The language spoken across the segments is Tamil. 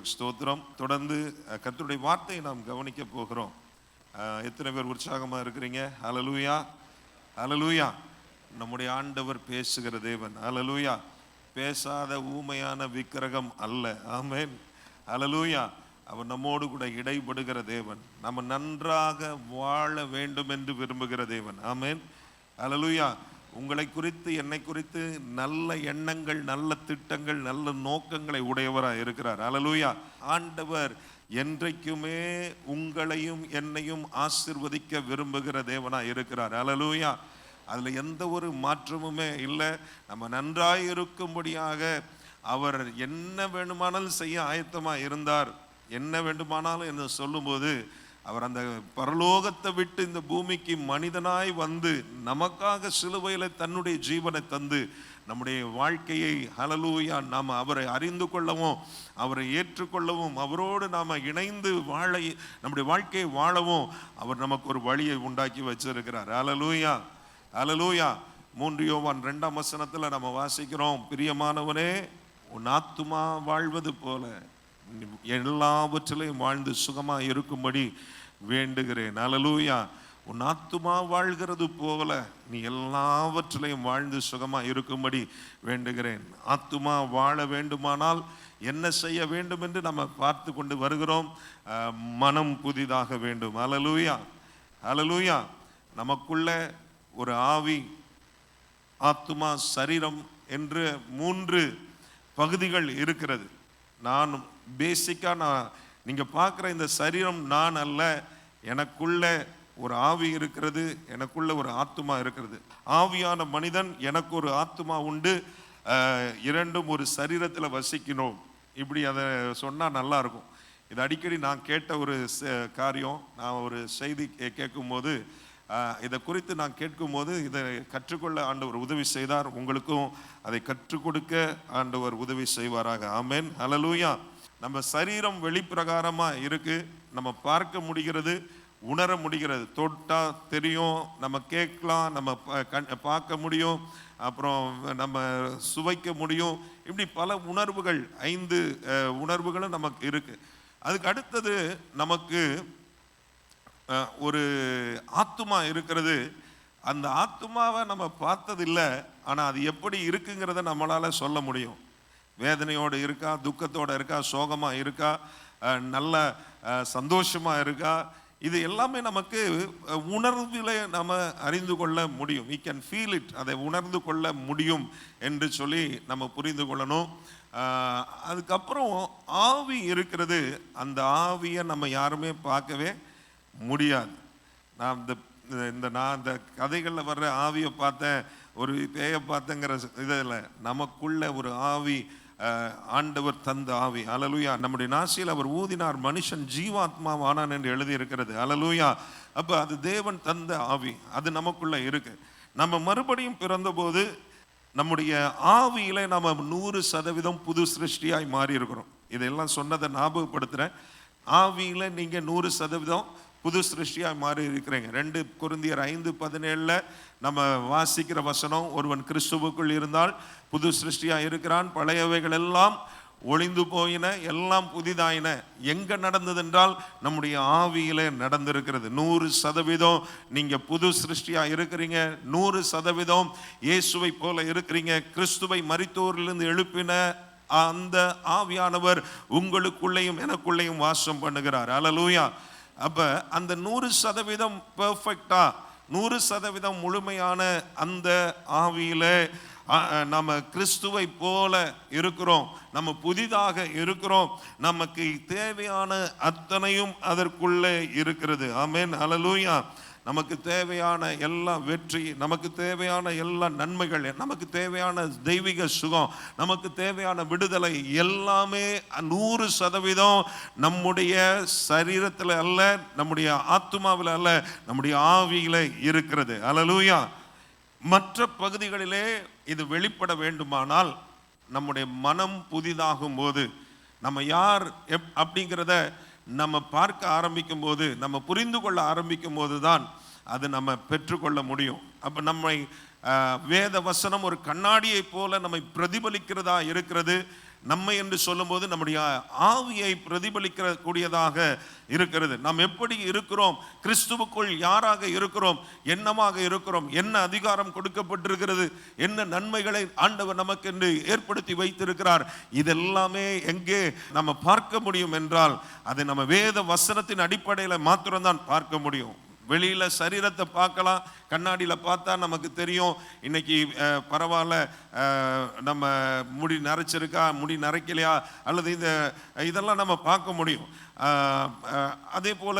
கர்த்தருக்கு ஸ்தோத்திரம். தொடர்ந்து கர்த்தருடைய வார்த்தையை நாம் கவனிக்க போகிறோம். எத்தனை பேர் உற்சாகமாக இருக்கிறீங்க? ஹல்லேலூயா, ஹல்லேலூயா. நம்முடைய ஆண்டவர் பேசுகிற தேவன். ஹல்லேலூயா. பேசாத ஊமையான விக்கிரகம் அல்ல. ஆமென், ஹல்லேலூயா. அவர் நம்மோடு கூட இடைபடுகிற தேவன். நம்ம நன்றாக வாழ வேண்டும் என்று விரும்புகிற தேவன். ஆமென், ஹல்லேலூயா. உங்களை குறித்து என்னை குறித்து நல்ல எண்ணங்கள், நல்ல திட்டங்கள், நல்ல நோக்கங்களை உடையவராக இருக்கிறார். ஹல்லேலூயா. ஆண்டவர் என்றைக்குமே உங்களையும் என்னையும் ஆசீர்வதிக்க விரும்புகிற தேவனாக இருக்கிறார். ஹல்லேலூயா. அதில் எந்த ஒரு மாற்றமுமே இல்லை. நம்ம நன்றாய் இருக்கும்படியாக அவர் என்ன வேண்டுமானாலும் செய்ய ஆயத்தமாக இருந்தார். என்ன வேண்டுமானாலும் என்று சொல்லும்போது அவர் அந்த பரலோகத்தை விட்டு இந்த பூமிக்கு மனிதனாய் வந்து நமக்காக சிலுவையில் தன்னுடைய ஜீவனை தந்து நம்முடைய வாழ்க்கையை, ஹல்லேலூயா, நாம் அவரை அறிந்து கொள்ளவும், அவரை ஏற்றுக்கொள்ளவும், அவரோடு நாம் இணைந்து வாழ, நம்முடைய வாழ்க்கையை வாழவும் அவர் நமக்கு ஒரு வழியை உண்டாக்கி வச்சிருக்கிறார். ஹல்லேலூயா, ஹல்லேலூயா. 3 யோவான் 2 நம்ம வாசிக்கிறோம், பிரியமானவனே, உன் ஆத்துமா வாழ்வது போல எல்லாவற்றிலையும் வாழ்ந்து சுகமாக இருக்கும்படி வேண்டுகிறேன். ஹல்லேலூயா. உன் ஆத்துமா வாழ்கிறது போல நீ எல்லாவற்றிலையும் வாழ்ந்து சுகமாக இருக்கும்படி வேண்டுகிறேன். ஆத்துமா வாழ வேண்டுமானால் என்ன செய்ய வேண்டும் என்று நம்ம பார்த்து கொண்டு வருகிறோம். மனம் புதிதாக வேண்டும். ஹல்லேலூயா, ஹல்லேலூயா. நமக்குள்ள ஒரு ஆவி, ஆத்துமா, சரீரம் என்று 3 பகுதிகள் இருக்கிறது. நான் நீங்கள் பார்க்குற இந்த சரீரம் நான் அல்ல. எனக்குள்ள ஒரு ஆவி இருக்கிறது, எனக்குள்ள ஒரு ஆத்துமா இருக்கிறது. ஆவியான மனிதன், எனக்கு ஒரு ஆத்துமா உண்டு, இரண்டும் ஒரு சரீரத்தில் வசிக்கணும். இப்படி அதை சொன்னால் நல்லா இருக்கும். இது அடிக்கடி நான் கேட்ட ஒரு காரியம். நான் ஒரு செய்தி கேட்கும்போது, இதை குறித்து நான் கேட்கும்போது, இதை கற்றுக்கொள்ள ஆண்டவர் உதவி செய்தார். உங்களுக்கும் அதை கற்றுக் கொடுக்க ஆண்டவர் உதவி செய்வாராக. ஆமென், ஹல்லேலூயா. நம்ம சரீரம் வெளிப்பிரகாரமாக இருக்கு. நம்ம பார்க்க முடிகிறது, உணர முடிகிறது. தொட்டா தெரியும், நம்ம கேட்கலாம், நம்ம பார்க்க முடியும், அப்புறம் நம்ம சுவைக்க முடியும். இப்படி பல உணர்வுகள், 5 உணர்வுகளும் நமக்கு இருக்கு. அதுக்கு அடுத்தது நமக்கு ஒரு ஆத்துமா இருக்கிறது. அந்த ஆத்துமாவை நம்ம பார்த்ததில்லை, ஆனால் அது எப்படி இருக்குங்கிறத நம்மளால் சொல்ல முடியும். வேதனையோடு இருக்கா, துக்கத்தோடு இருக்கா, சோகமாக இருக்கா, நல்ல சந்தோஷமாக இருக்கா, இது எல்லாமே நமக்கு உணர்வில் நம்ம அறிந்து கொள்ள முடியும். we can feel it. அதை உணர்ந்து கொள்ள முடியும் என்று சொல்லி நம்ம புரிந்து கொள்ளணும். அதுக்கப்புறம் ஆவி இருக்கிறது. அந்த ஆவியை நம்ம யாருமே பார்க்கவே முடியாது. நான் இந்த கதைகளில் வர்ற ஆவியை பார்த்தேன், ஒரு பேயை பார்த்தேங்கிற இதில் நமக்குள்ள ஒரு ஆவி, ஆண்டவர் தந்த ஆவி. ஹல்லேலூயா. நம்முடைய நாசியில் அவர் ஊதினார், மனுஷன் ஜீவாத்மாவானான் என்று எழுதி இருக்கிறது. ஹல்லேலூயா. அப்போ அது தேவன் தந்த ஆவி, அது நமக்குள்ள இருக்கு. நம்ம மறுபடியும் பிறந்தபோது நம்முடைய ஆவியில நம்ம 100% புது சிருஷ்டியாய் மாறி இருக்கிறோம். இதெல்லாம் சொன்னதை ஞாபகப்படுத்துகிறேன். ஆவியில நீங்க 100% புது சிருஷ்டியாய் மாறி இருக்கிறீங்க. 2 கொரிந்தியர் 5:17 நம்ம வாசிக்கிற வசனம், ஒருவன் கிறிஸ்துவுக்குள் இருந்தால் புது சிருஷ்டியாய் இருக்கிறான், பழையவைகள் எல்லாம் ஒளிந்து போயின, எல்லாம் புதிதாயின. எங்க நடந்தது என்றால் நம்முடைய ஆவியிலே நடந்திருக்கிறது. 100% நீங்க புது சிருஷ்டியா இருக்கிறீங்க. 100% இயேசுவை போல இருக்கிறீங்க. கிறிஸ்துவை மரித்தோரிலிருந்து எழுப்பின அந்த ஆவியானவர் உங்களுக்குள்ளேயும் எனக்குள்ளேயும் வாசம் பண்ணுகிறார். ஹல்லேலூயா. அப்ப அந்த 100% பெர்ஃபெக்டா, 100% முழுமையான அந்த ஆவியில நம்ம கிறிஸ்துவை போல இருக்கிறோம். நம்ம புதிதாக இருக்கிறோம். நமக்கு தேவையான அத்தனையும் அதற்குள்ளே இருக்கிறது. ஆமென், ஹல்லேலூயா. நமக்கு தேவையான எல்லா வெற்றி, நமக்கு தேவையான எல்லா நன்மைகள், நமக்கு தேவையான தெய்வீக சுகம், நமக்கு தேவையான விடுதலை எல்லாமே 100% நம்முடைய சரீரத்தில் அல்ல, நம்முடைய ஆத்துமாவில் அல்ல, நம்முடைய ஆவியில இருக்கிறது. ஹல்லேலூயா. மற்ற பகுதிகளிலே இது வெளிப்பட வேண்டுமானால் நம்முடைய மனம் புதிதாகும் போது, நம்ம யார் அப்படிங்கிறத நம்ம பார்க்க ஆரம்பிக்கும் போது, நம்ம புரிந்து கொள்ள ஆரம்பிக்கும் போது தான் அது நம்ம பெற்றுக்கொள்ள முடியும். அப்போ நம்மை வேத வசனம் ஒரு கண்ணாடியை போல நம்மை பிரதிபலிக்கிறதா இருக்கிறது. நம்மை என்று சொல்லும்போது நம்முடைய ஆவியை பிரதிபலிக்க கூடியதாக இருக்கிறது. நாம் எப்படி இருக்கிறோம், கிறிஸ்துவுக்குள் யாராக இருக்கிறோம், என்னமாக இருக்கிறோம், என்ன அதிகாரம் கொடுக்கப்பட்டிருக்கிறது, என்ன நன்மைகளை ஆண்டவர் நமக்கு என்று ஏற்படுத்தி வைத்திருக்கிறார், இதெல்லாமே எங்கே நம்ம பார்க்க முடியும் என்றால் அதை நம்ம வேத வசனத்தின் அடிப்படையில் மாத்திரம்தான் பார்க்க முடியும். வெளியில சரீரத்தை பார்க்கலாம், கண்ணாடியில் பார்த்தா நமக்கு தெரியும் இன்னைக்கு பரவாயில்ல, நம்ம முடி நரைச்சிருக்கா, முடி நரைக்கலையா, அல்லது இதெல்லாம் நம்ம பார்க்க முடியும். அதே போல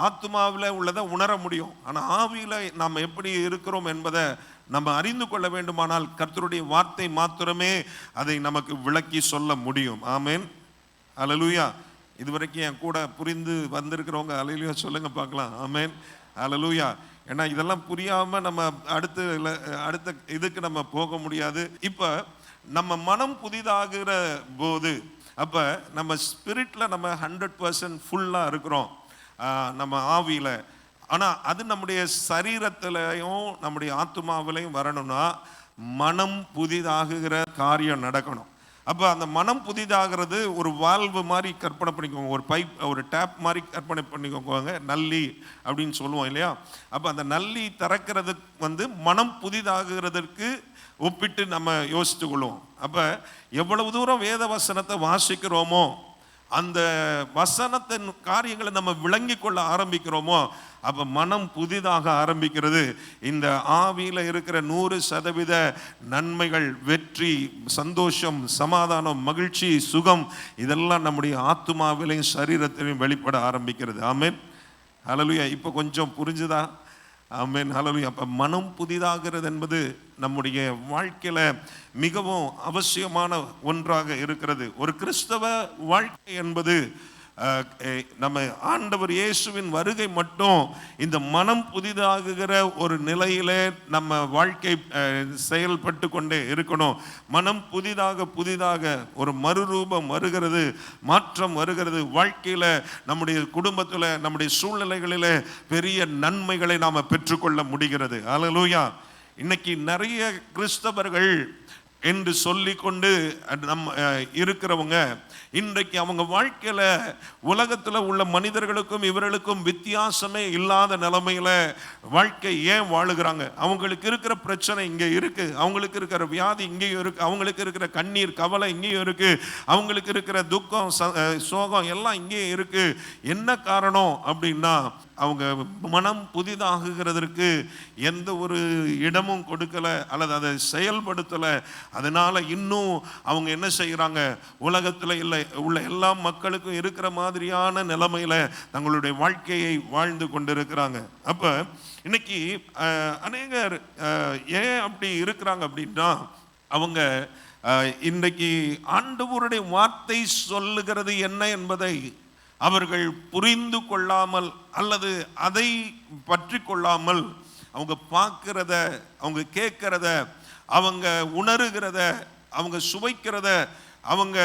ஆத்மாவில் உள்ளதை உணர முடியும். ஆனால் ஆவியில் நாம் எப்படி இருக்கிறோம் என்பதை நம்ம அறிந்து கொள்ள வேண்டுமானால் கர்த்தருடைய வார்த்தை மாத்திரமே அதை நமக்கு விளக்கி சொல்ல முடியும். ஆமேன், அல்லேலூயா. இதுவரைக்கும் என் கூட புரிந்து வந்திருக்கிறவங்க அல்லேலூயா சொல்லுங்க பார்க்கலாம். ஆமேன், அல்லேலூயா. ஏன்னா இதெல்லாம் புரியாம நம்ம அடுத்த இதுக்கு நம்ம போக முடியாது. இப்ப நம்ம மனம் புதிதாகிற போது அப்ப நம்ம ஸ்பிரிட்ல நம்ம 100% ஃபுல்லா இருக்கிறோம் நம்ம ஆவியில. ஆனா அது நம்முடைய சரீரத்திலையும் நம்முடைய ஆத்மாவிலையும் வரணும்னா மனம் புதிதாகுகிற காரியம் நடக்கணும். அப்போ அந்த மனம் புதிதாகிறது ஒரு வால்வு மாதிரி கற்பனை பண்ணிக்கோங்க, ஒரு பைப், ஒரு டேப் மாதிரி கற்பனை பண்ணிக்கோங்க, நல்லி அப்படின்னு சொல்லுவோம் இல்லையா. அப்போ அந்த நல்லி திறக்கிறதுக்கு மனம் புதிதாகிறதுக்கு ஒப்பிட்டு நம்ம யோசித்து கொள்வோம். அப்போ எவ்வளவு தூரம் வேத வசனத்தை வாசிக்கிறோமோ, அந்த வசனத்தின் காரியங்களை நம்ம விளங்கி கொள்ள ஆரம்பிக்கிறோமோ, அப்போ மனம் புதிதாக ஆரம்பிக்கிறது. இந்த ஆவியில் இருக்கிற 100% நன்மைகள், வெற்றி, சந்தோஷம், சமாதானம், மகிழ்ச்சி, சுகம், இதெல்லாம் நம்முடைய ஆத்துமாவிலையும் சரீரத்திலையும் வெளிப்பட ஆரம்பிக்கிறது. ஆமென், ஹல்லேலூயா. இப்போ கொஞ்சம் புரிஞ்சுதா? ஆமென், ஹல்லேலூயா. அப்போ மனம் புதிதாகிறது என்பது நம்முடைய வாழ்க்கையில மிகவும் அவசியமான ஒன்றாக இருக்கிறது. ஒரு கிறிஸ்தவ வாழ்க்கை என்பது நம்ம ஆண்டவர் இயேசுவின் வருகை மட்டும் இந்த மனம் புதிதாகுகிற ஒரு நிலையிலே நம்ம வாழ்க்கை செயல்பட்டு கொண்டே இருக்கணும். மனம் புதிதாக ஒரு மறுரூபம் வருகிறது, மாற்றம் வருகிறது. வாழ்க்கையில, நம்முடைய குடும்பத்தில், நம்முடைய சூழ்நிலைகளில் பெரிய நன்மைகளை நாம் பெற்றுக்கொள்ள முடிகிறது. அல்லேலூயா. இன்னைக்கு நிறைய கிறிஸ்தவர்கள் என்று சொல்லிக்கொண்டு நம்ம இருக்கிறவங்க இன்றைக்கு அவங்க வாழ்க்கையில உலகத்தில் உள்ள மனிதர்களுக்கும் இவர்களுக்கும் வித்தியாசமே இல்லாத நிலைமையில வாழ்க்கை ஏன் வாழுகிறாங்க? அவங்களுக்கு இருக்கிற பிரச்சனை இங்கே இருக்கு, அவங்களுக்கு இருக்கிற வியாதி இங்கேயும் இருக்கு, அவங்களுக்கு இருக்கிற கண்ணீர் கவலை இங்கேயும் இருக்கு, அவங்களுக்கு இருக்கிற துக்கம் சோகம் எல்லாம் இங்கேயும் இருக்கு. என்ன காரணம் அப்படின்னா, அவங்க மனம் புதிதாகுகிறதற்கு எந்த ஒரு இடமும் கொடுக்கல, அல்லது அதை செயல்படுத்தல. அதனால இன்னும் அவங்க என்ன செய்யறாங்க, உலகத்தில் உள்ள எல்லா மக்களுக்கும் இருக்கிற மாதிரியான நிலைமையில தங்களுடைய வாழ்க்கையை வாழ்ந்து கொண்டிருக்கிறாங்க. அப்ப இன்னைக்கு அநேகர் ஏன் அப்படி இருக்கிறாங்க அப்படின்னா, அவங்க இன்றைக்கு ஆண்டவருடைய வார்த்தை சொல்லுகிறது என்ன என்பதை அவர்கள் புரிந்து கொள்ளாமல், அல்லது அதை பற்றி கொள்ளாமல், அவங்க பார்க்கிறத, அவங்க கேட்கிறத, அவங்க உணர்கிறத, அவங்க சுவைக்கிறத, அவங்க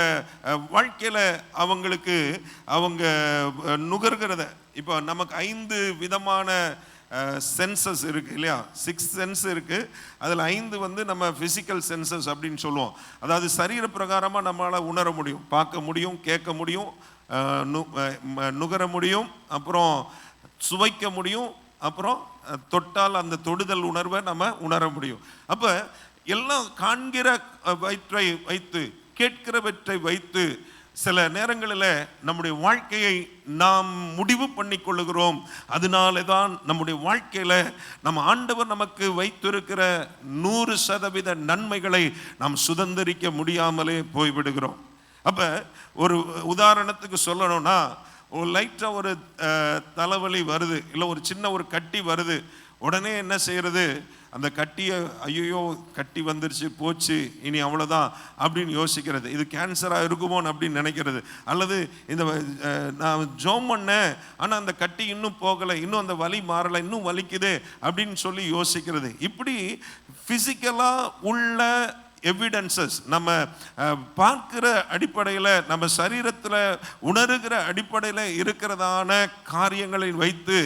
வாழ்க்கையில அவங்களுக்கு அவங்க நுகர்கிறத. இப்போ நமக்கு 5 விதமான சென்சஸ் இருக்கு இல்லையா, 6 சென்ஸ் இருக்கு. அதில் 5 நம்ம பிசிக்கல் சென்சஸ் அப்படின்னு சொல்லுவோம். அதாவது சரீர பிரகாரமாக நம்மளால் உணர முடியும், பார்க்க முடியும், கேட்க முடியும், நுகர முடியும், அப்புறம் சுவைக்க முடியும், அப்புறம் தொட்டால் அந்த தொடுதல் உணர்வை நம்ம உணர முடியும். அப்போ எல்லாம் காண்கிற வயிற்றை வைத்து, கேட்கிறவற்றை வைத்து சில நேரங்களில் நம்முடைய வாழ்க்கையை நாம் முடிவு பண்ணி கொள்ளுகிறோம். அதனால தான் நம்முடைய வாழ்க்கையில் நம்ம ஆண்டவர் நமக்கு வைத்திருக்கிற 100% நன்மைகளை நாம் சுதந்திரிக்க முடியாமலே போய்விடுகிறோம். அப்போ ஒரு உதாரணத்துக்கு சொல்லணும்னா, ஒரு லைட்டாக ஒரு தலைவலி வருது, இல்லை ஒரு சின்ன ஒரு கட்டி வருது. உடனே என்ன செய்யறது, அந்த கட்டியை ஐயோ கட்டி வந்துருச்சு, போச்சு, இனி அவ்வளோதான் அப்படின்னு யோசிக்கிறது. இது கேன்சராக இருக்குமோன்னு அப்படின்னு நினைக்கிறது. அல்லது இந்த நான் ஜோம் பண்ணேன், ஆனால் அந்த கட்டி இன்னும் போகலை, இன்னும் அந்த வலி மாறலை, இன்னும் வலிக்குது அப்படின்னு சொல்லி யோசிக்கிறது. இப்படி ஃபிசிக்கலாக உள்ள எவிடன்சஸ், நம்ம பார்க்கிற அடிப்படையில், நம்ம சரீரத்தில் உணர்கிற அடிப்படையில் இருக்கிறதான காரியங்களை வைத்து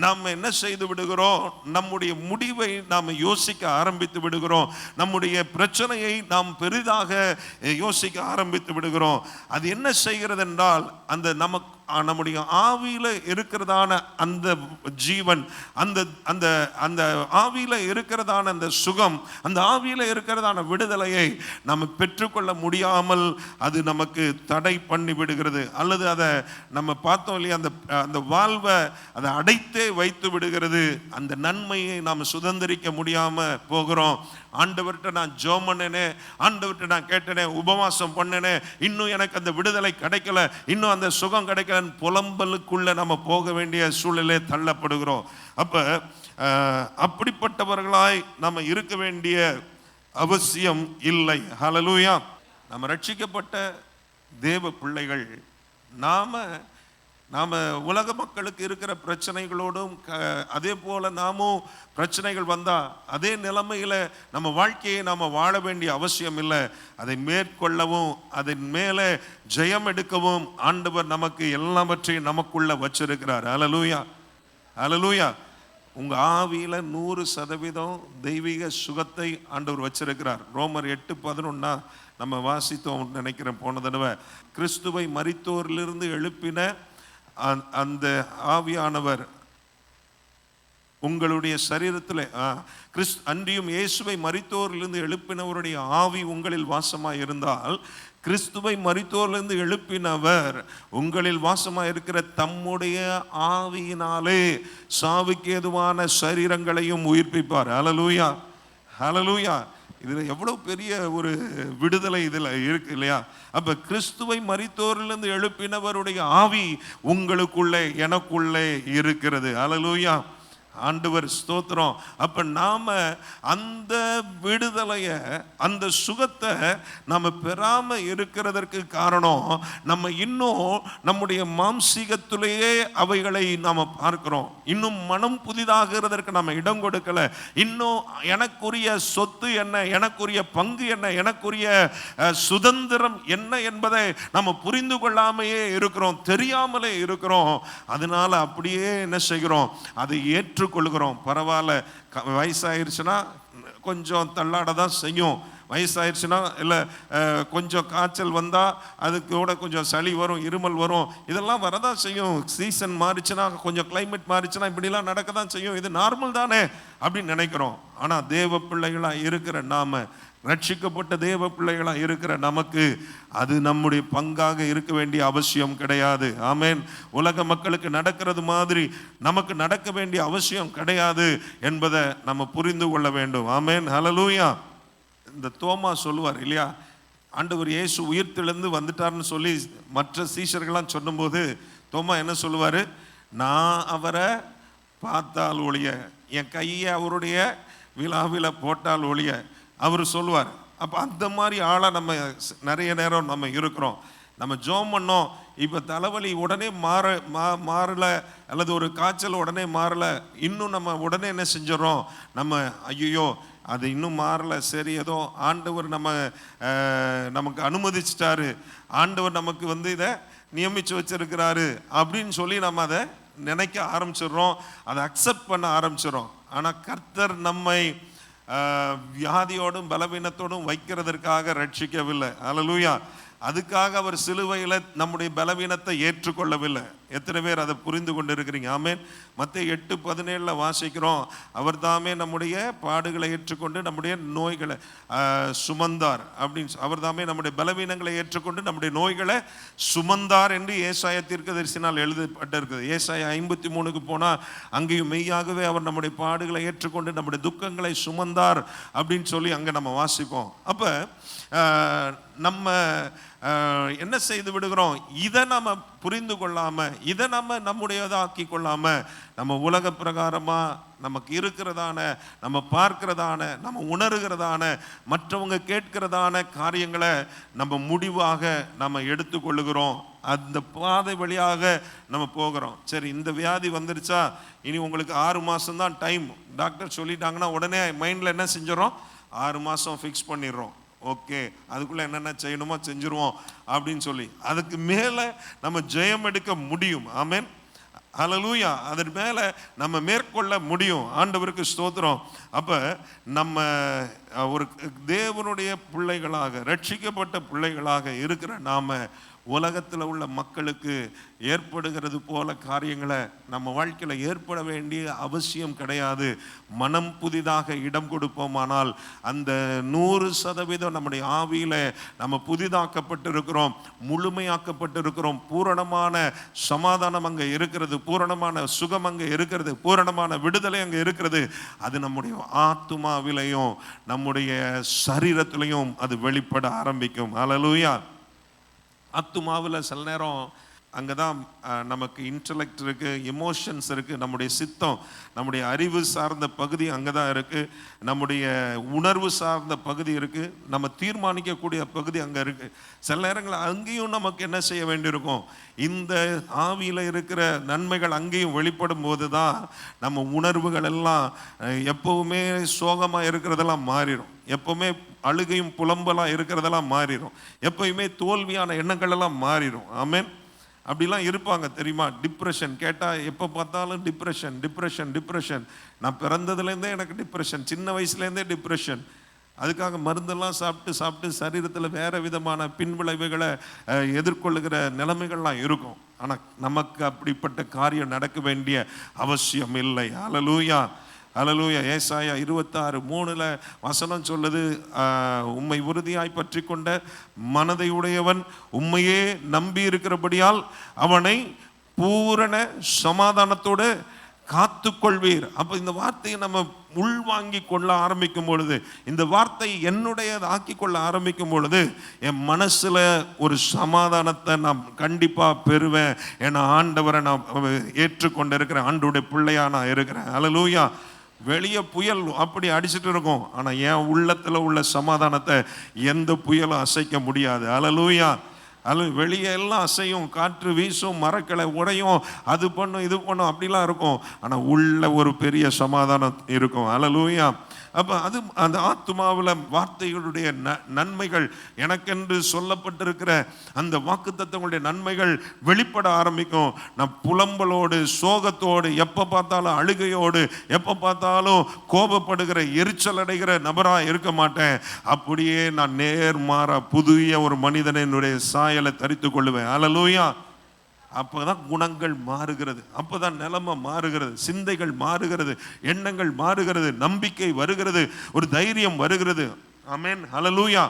நாம் என்ன செய்து விடுகிறோம், நம்முடைய முடிவை நாம் யோசிக்க ஆரம்பித்து விடுகிறோம், நம்முடைய பிரச்சனையை நாம் பெரிதாக யோசிக்க ஆரம்பித்து விடுகிறோம். அது என்ன செய்கிறது என்றால், அந்த நம்முடைய ஆவியில இருக்கிறதான அந்த ஜீவன், அந்த அந்த அந்த ஆவியில இருக்கிறதான அந்த சுகம், அந்த ஆவியில இருக்கிறதான விடுதலையை நம்ம பெற்றுக்கொள்ள முடியாமல் அது நமக்கு தடை பண்ணி விடுகிறது. அல்லது அதை நம்ம பார்த்தோம் இல்லையா, அந்த அந்த வாழ்வை அதை அடைத்தே வைத்து விடுகிறது. அந்த நன்மையை நாம் சுதந்திரிக்க முடியாம போகிறோம். ஆண்டவர்கிட்ட நான் ஜெபம் பண்ணனே, ஆண்டவர்கிட்ட நான் கேட்டனே, உபவாசம் பண்ணனே, இன்னும் எனக்கு அந்த விடுதலை கிடைக்கல, இன்னும் அந்த சுகம் கிடைக்கல, புலம்பலுக்குள்ள நம்ம போக வேண்டிய சூழலே தள்ளப்படுகிறோம். அப்ப அப்படிப்பட்டவர்களாய் நம்ம இருக்க வேண்டிய அவசியம் இல்லை. ஹல்லேலூயா. நம்ம ரட்சிக்கப்பட்ட தேவ பிள்ளைகள், நாம உலக மக்களுக்கு இருக்கிற பிரச்சனைகளோடும் அதே போல நாமும் பிரச்சனைகள் வந்தா அதே நிலைமையில நம்ம வாழ்க்கையை நாம வாழ வேண்டிய அவசியம் இல்லை. அதை மேற்கொள்ளவும் அதன் மேலே ஜெயம் எடுக்கவும் ஆண்டவர் நமக்கு எல்லாவற்றையும் நமக்குள்ள வச்சிருக்கிறார். ஹல்லேலூயா, ஹல்லேலூயா. உங்க ஆவியில 100% தெய்வீக சுகத்தை ஆண்டவர் வச்சிருக்கிறார். ரோமர் 8:11 நம்ம வாசித்தோம் நினைக்கிறேன் போன தடவை. கிறிஸ்துவை மரித்தோரிலிருந்து எழுப்பின அந்த ஆவியானவர் உங்களுடைய சரீரத்தில் அன்றியும் இயேசுவை மரித்தோரிலிருந்து எழுப்பினவருடைய ஆவி உங்களில் வாசமாய் இருந்தால், கிறிஸ்துவை மரித்தோரிலிருந்து எழுப்பினவர் உங்களில் வாசமாய் இருக்கிற தம்முடைய ஆவியினாலே சாவுக்கு ஏதுவான சரீரங்களையும் உயிர்ப்பிப்பார். ஹல்லேலூயா, ஹல்லேலூயா. இதில் எவ்வளோ பெரிய ஒரு விடுதலை இதில் இருக்கு இல்லையா? அப்போ கிறிஸ்துவை மரித்தோரிலிருந்து எழுப்பினவருடைய ஆவி உங்களுக்குள்ளே எனக்குள்ளே இருக்கிறது. ஹல்லேலூயா, ஆண்டவர் ஸ்தோத்திரம். அப்ப நாம அந்த விடுதலையை, அந்த சுகத்தை நாம பெறாம இருக்கிறதற்கு காரணம், நம்ம இன்னும் நம்முடைய மாம்சீகத்திலேயே அவைகளை நாம பார்க்கிறோம். இன்னும் மனம் புதிதாகிறதற்கு நம்ம இடம் கொடுக்கல. இன்னும் எனக்குரிய சொத்து என்ன, எனக்குரிய பங்கு என்ன, எனக்குரிய சுதந்திரம் என்ன என்பதை நம்ம புரிந்து கொள்ளாமையே இருக்கிறோம், தெரியாமலே இருக்கிறோம். அதனால அப்படியே என்ன செய்கிறோம், அதை ஏற்றுக்கொள்கிறோம். பரவாயில்ல, வயசாயிருச்சுன்னா கொஞ்சம் தள்ளாட தான் செய்யும். வயசாயிருச்சுன்னா இல்லை கொஞ்சம் காய்ச்சல் வந்தால் அதுக்கு கூட கொஞ்சம் சளி வரும், இருமல் வரும், இதெல்லாம் வரதான் செய்யும். சீசன் மாறிச்சுன்னா, கொஞ்சம் கிளைமேட் மாறிச்சுன்னா இப்படிலாம் நடக்க தான் செய்யும். இது நார்மல் தானே அப்படின்னு நினைக்கிறோம். ஆனால் தேவ பிள்ளைகளாக இருக்கிற நாம, ரட்சிக்கப்பட்ட தேவ பிள்ளைகளாக இருக்கிற நமக்கு அது நம்முடைய பங்காக இருக்க வேண்டிய அவசியம் கிடையாது. ஆமேன். உலக மக்களுக்கு நடக்கிறது மாதிரி நமக்கு நடக்க வேண்டிய அவசியம் கிடையாது என்பதை நம்ம புரிந்து கொள்ள வேண்டும். ஆமேன், ஹல்லேலூயா. இந்த தோமா சொல்லுவார் இல்லையா, ஆண்டவர் இயேசு உயிர்த்தெழுந்து வந்துட்டார்னு சொல்லி மற்ற சீஷர்கள்லாம் சொல்லும்போது தோமா என்ன சொல்லுவார், நான் அவரை பார்த்தால் ஒழிய, என் கையை அவருடைய விழாவில் போட்டால் ஒழிய அவர் சொல்லுவார். அப்போ அந்த மாதிரி ஆளாக நம்ம நிறைய நேரம் நம்ம இருக்கிறோம். நம்ம ஜெபம் பண்ணோம், இப்போ தலைவலி உடனே மாறலை, அல்லது ஒரு காய்ச்சல் உடனே மாறலை, இன்னும் நம்ம உடனே என்ன செஞ்சிடறோம், நம்ம ஐயோ அது இன்னும் மாறலை, சரி ஏதோ ஆண்டவர் நமக்கு அனுமதிச்சிட்டாரு, ஆண்டவர் நமக்கு இதை நியமித்து வச்சிருக்கிறாரு அப்படின்னு சொல்லி நம்ம அதை நினைக்க ஆரம்பிச்சிடுறோம், அதை அக்செப்ட் பண்ண ஆரம்பிச்சிடறோம். ஆனால் கர்த்தர் நம்மை வியாதியோடும் பலவீனத்தோடும் வைக்கிறதற்காக ரட்சிக்கவில்லை. ஹல்லேலூயா. அதுக்காக அவர் சிலுவையில் நம்முடைய பலவீனத்தை ஏற்றுக்கொள்ளவில்லை. எத்தனை பேர் அதை புரிந்து கொண்டு இருக்கிறீங்க? ஆமேன். மத்தேயு 8:17 வாசிக்கிறோம், அவர் தாமே நம்முடைய பாடுகளை ஏற்றுக்கொண்டு நம்முடைய நோய்களை சுமந்தார் அப்படின்னு. அவர் தாமே நம்முடைய பலவீனங்களை ஏற்றுக்கொண்டு நம்முடைய நோய்களை சுமந்தார் என்று ஏசாயா தீர்க்கதரிசினால் எழுதப்பட்டிருக்குது. ஏசாயா 53 போனால் அங்கேயும் மெய்யாகவே அவர் நம்முடைய பாடுகளை ஏற்றுக்கொண்டு நம்முடைய துக்கங்களை சுமந்தார் அப்படின்னு சொல்லி அங்கே நம்ம வாசிப்போம். அப்போ நம்ம என்ன செய்து விடுகிறோம், இதை நம்ம புரிந்து கொள்ளாம, இதை நம்ம நம்முடையதாக்கி கொள்ளாம, நம்ம உலக பிரகாரமா நமக்கு இருக்கிறதான, நம்ம பார்க்கிறதான, நம்ம உணர்கிறதான, மற்றவங்க கேட்கிறதான காரியங்களை நம்ம முடிவாக நம்ம எடுத்துக்கொள்ளுகிறோம். அந்த பாதை வழியாக நம்ம போகிறோம். சரி, இந்த வியாதி வந்துருச்சா, இனி உங்களுக்கு 6 மாதம் தான் டைம் டாக்டர் சொல்லிட்டாங்கன்னா உடனே மைண்டில் என்ன செஞ்சிடறோம், 6 மாதம் ஃபிக்ஸ் பண்ணிடுறோம். ஓகே, அதுக்குள்ளே என்னென்ன செய்யணுமோ செஞ்சுருவோம் அப்படின்னு சொல்லி அதுக்கு மேலே நம்ம ஜெயம் எடுக்க முடியும். ஆமென், ஹல்லேலூயா. அதன் மேலே நம்ம மேற்கொள்ள முடியும். ஆண்டவருக்கு ஸ்தோத்திரம். அப்போ நம்ம ஒரு தேவனுடைய பிள்ளைகளாக, ரட்சிக்கப்பட்ட பிள்ளைகளாக இருக்கிற நாம் உலகத்தில் உள்ள மக்களுக்கு ஏற்படுகிறது போல காரியங்களை நம்ம வாழ்க்கையில் ஏற்பட வேண்டிய அவசியம் கிடையாது. மனம் புதிதாக இடம் கொடுப்போமானால் அந்த 100% நம்முடைய ஆவியில் நம்ம புதிதாக்கப்பட்டிருக்கிறோம், முழுமையாக்கப்பட்டிருக்கிறோம். பூரணமான சமாதானம் அங்கே இருக்கிறது, பூரணமான சுகம் அங்கே இருக்கிறது, பூரணமான விடுதலை அங்கே இருக்கிறது. அது நம்முடைய ஆத்துமாவிலையும் நம்முடைய சரீரத்திலையும் அது வெளிப்பட ஆரம்பிக்கும். ஹல்லேலூயா. ஆத்துமாவில் சில நேரம் அங்கே தான் நமக்கு இன்டலெக்ட் இருக்குது, எமோஷன்ஸ் இருக்குது, நம்முடைய சித்தம், நம்முடைய அறிவு சார்ந்த பகுதி அங்கே தான் இருக்குது, நம்முடைய உணர்வு சார்ந்த பகுதி இருக்குது, நம்ம தீர்மானிக்கக்கூடிய பகுதி அங்கே இருக்குது. சில நேரங்களில் அங்கேயும் நமக்கு என்ன செய்ய வேண்டியிருக்கும், இந்த ஆவியில் இருக்கிற நன்மைகள் அங்கேயும் வெளிப்படும் போது தான் நம்ம உணர்வுகள் எல்லாம் எப்போவுமே சோகமாக இருக்கிறதெல்லாம் மாறிடும், எப்போவுமே அழுகையும் புலம்பலாக இருக்கிறதெல்லாம் மாறிடும், எப்போயுமே தோல்வியான எண்ணங்கள் எல்லாம் மாறிடும். ஆமென். அப்படிலாம் இருப்பாங்க தெரியுமா? டிப்ரெஷன் கேட்டால் எப்போ பார்த்தாலும் டிப்ரெஷன் டிப்ரெஷன் டிப்ரெஷன். நான் பிறந்ததுலேருந்தே எனக்கு டிப்ரெஷன், சின்ன வயசுலேருந்தே டிப்ரெஷன். அதுக்காக மருந்தெல்லாம் சாப்பிட்டு சாப்பிட்டு சரீரத்தில் வேறு விதமான பின்விளைவுகளை எதிர்கொள்ளுகிற நிலைமைகள்லாம் இருக்கும். ஆனால் நமக்கு அப்படிப்பட்ட காரியம் நடக்க வேண்டிய அவசியம் இல்லை. ஹல்லேலூயா, ஹல்லேலூயா. ஏசாயா 26:3 வசனம் சொல்லுது, உம்மை உறுதியாய் பற்றி கொண்ட மனதை உடையவன் உம்மையே நம்பி இருக்கிறபடியால் அவனை பூரண சமாதானத்தோடு காத்து கொள்வீர். அப்போ இந்த வார்த்தையை நம்ம உள்வாங்கி கொள்ள ஆரம்பிக்கும் பொழுது, இந்த வார்த்தை என்னுடையது ஆக்கி கொள்ள ஆரம்பிக்கும் பொழுது என் மனசுல ஒரு சமாதானத்தை நான் கண்டிப்பாக பெறுவேன். ஏன்னா ஆண்டவரை நான் ஏற்றுக்கொண்டு இருக்கிறேன், ஆண்டவருடைய பிள்ளையா நான் இருக்கிறேன். ஹல்லேலூயா. வெளியே புயல் அப்படி அடிச்சுட்டு இருக்கும், ஆனால் என் உள்ளத்தில் உள்ள சமாதானத்தை எந்த புயலும் அசைக்க முடியாது. ஹல்லேலூயா. வெளியே எல்லாம் அசையும், காற்று வீசும், மரக்களை உடையும், அது பண்ணும் இது பண்ணும், அப்படிலாம் இருக்கும். ஆனால் உள்ள ஒரு பெரிய சமாதானம் இருக்கும். ஹல்லேலூயா. அப்போ அது அந்த ஆத்துமாவில் வார்த்தைகளுடைய நன்மைகள், எனக்கென்று சொல்லப்பட்டிருக்கிற அந்த வாக்குத்தத்தங்களுடைய நன்மைகள் வெளிப்பட ஆரம்பிக்கும். நான் புலம்பலோடு சோகத்தோடு, எப்போ பார்த்தாலும் அழுகையோடு, எப்போ பார்த்தாலும் கோபப்படுகிற எரிச்சல் அடைகிற நபராக இருக்க மாட்டேன். அப்படியே நான் நேர்மாறா புதிய ஒரு மனிதனுடைய சாயலை தரித்து கொள்ளுவேன். ஹல்லேலூயா. அப்போதான் குணங்கள் மாறுகிறது, அப்போதான் நிலைமை மாறுகிறது, சிந்தைகள் மாறுகிறது, எண்ணங்கள் மாறுகிறது, நம்பிக்கை வருகிறது, ஒரு தைரியம் வருகிறது. ஆமென், ஹல்லேலூயா.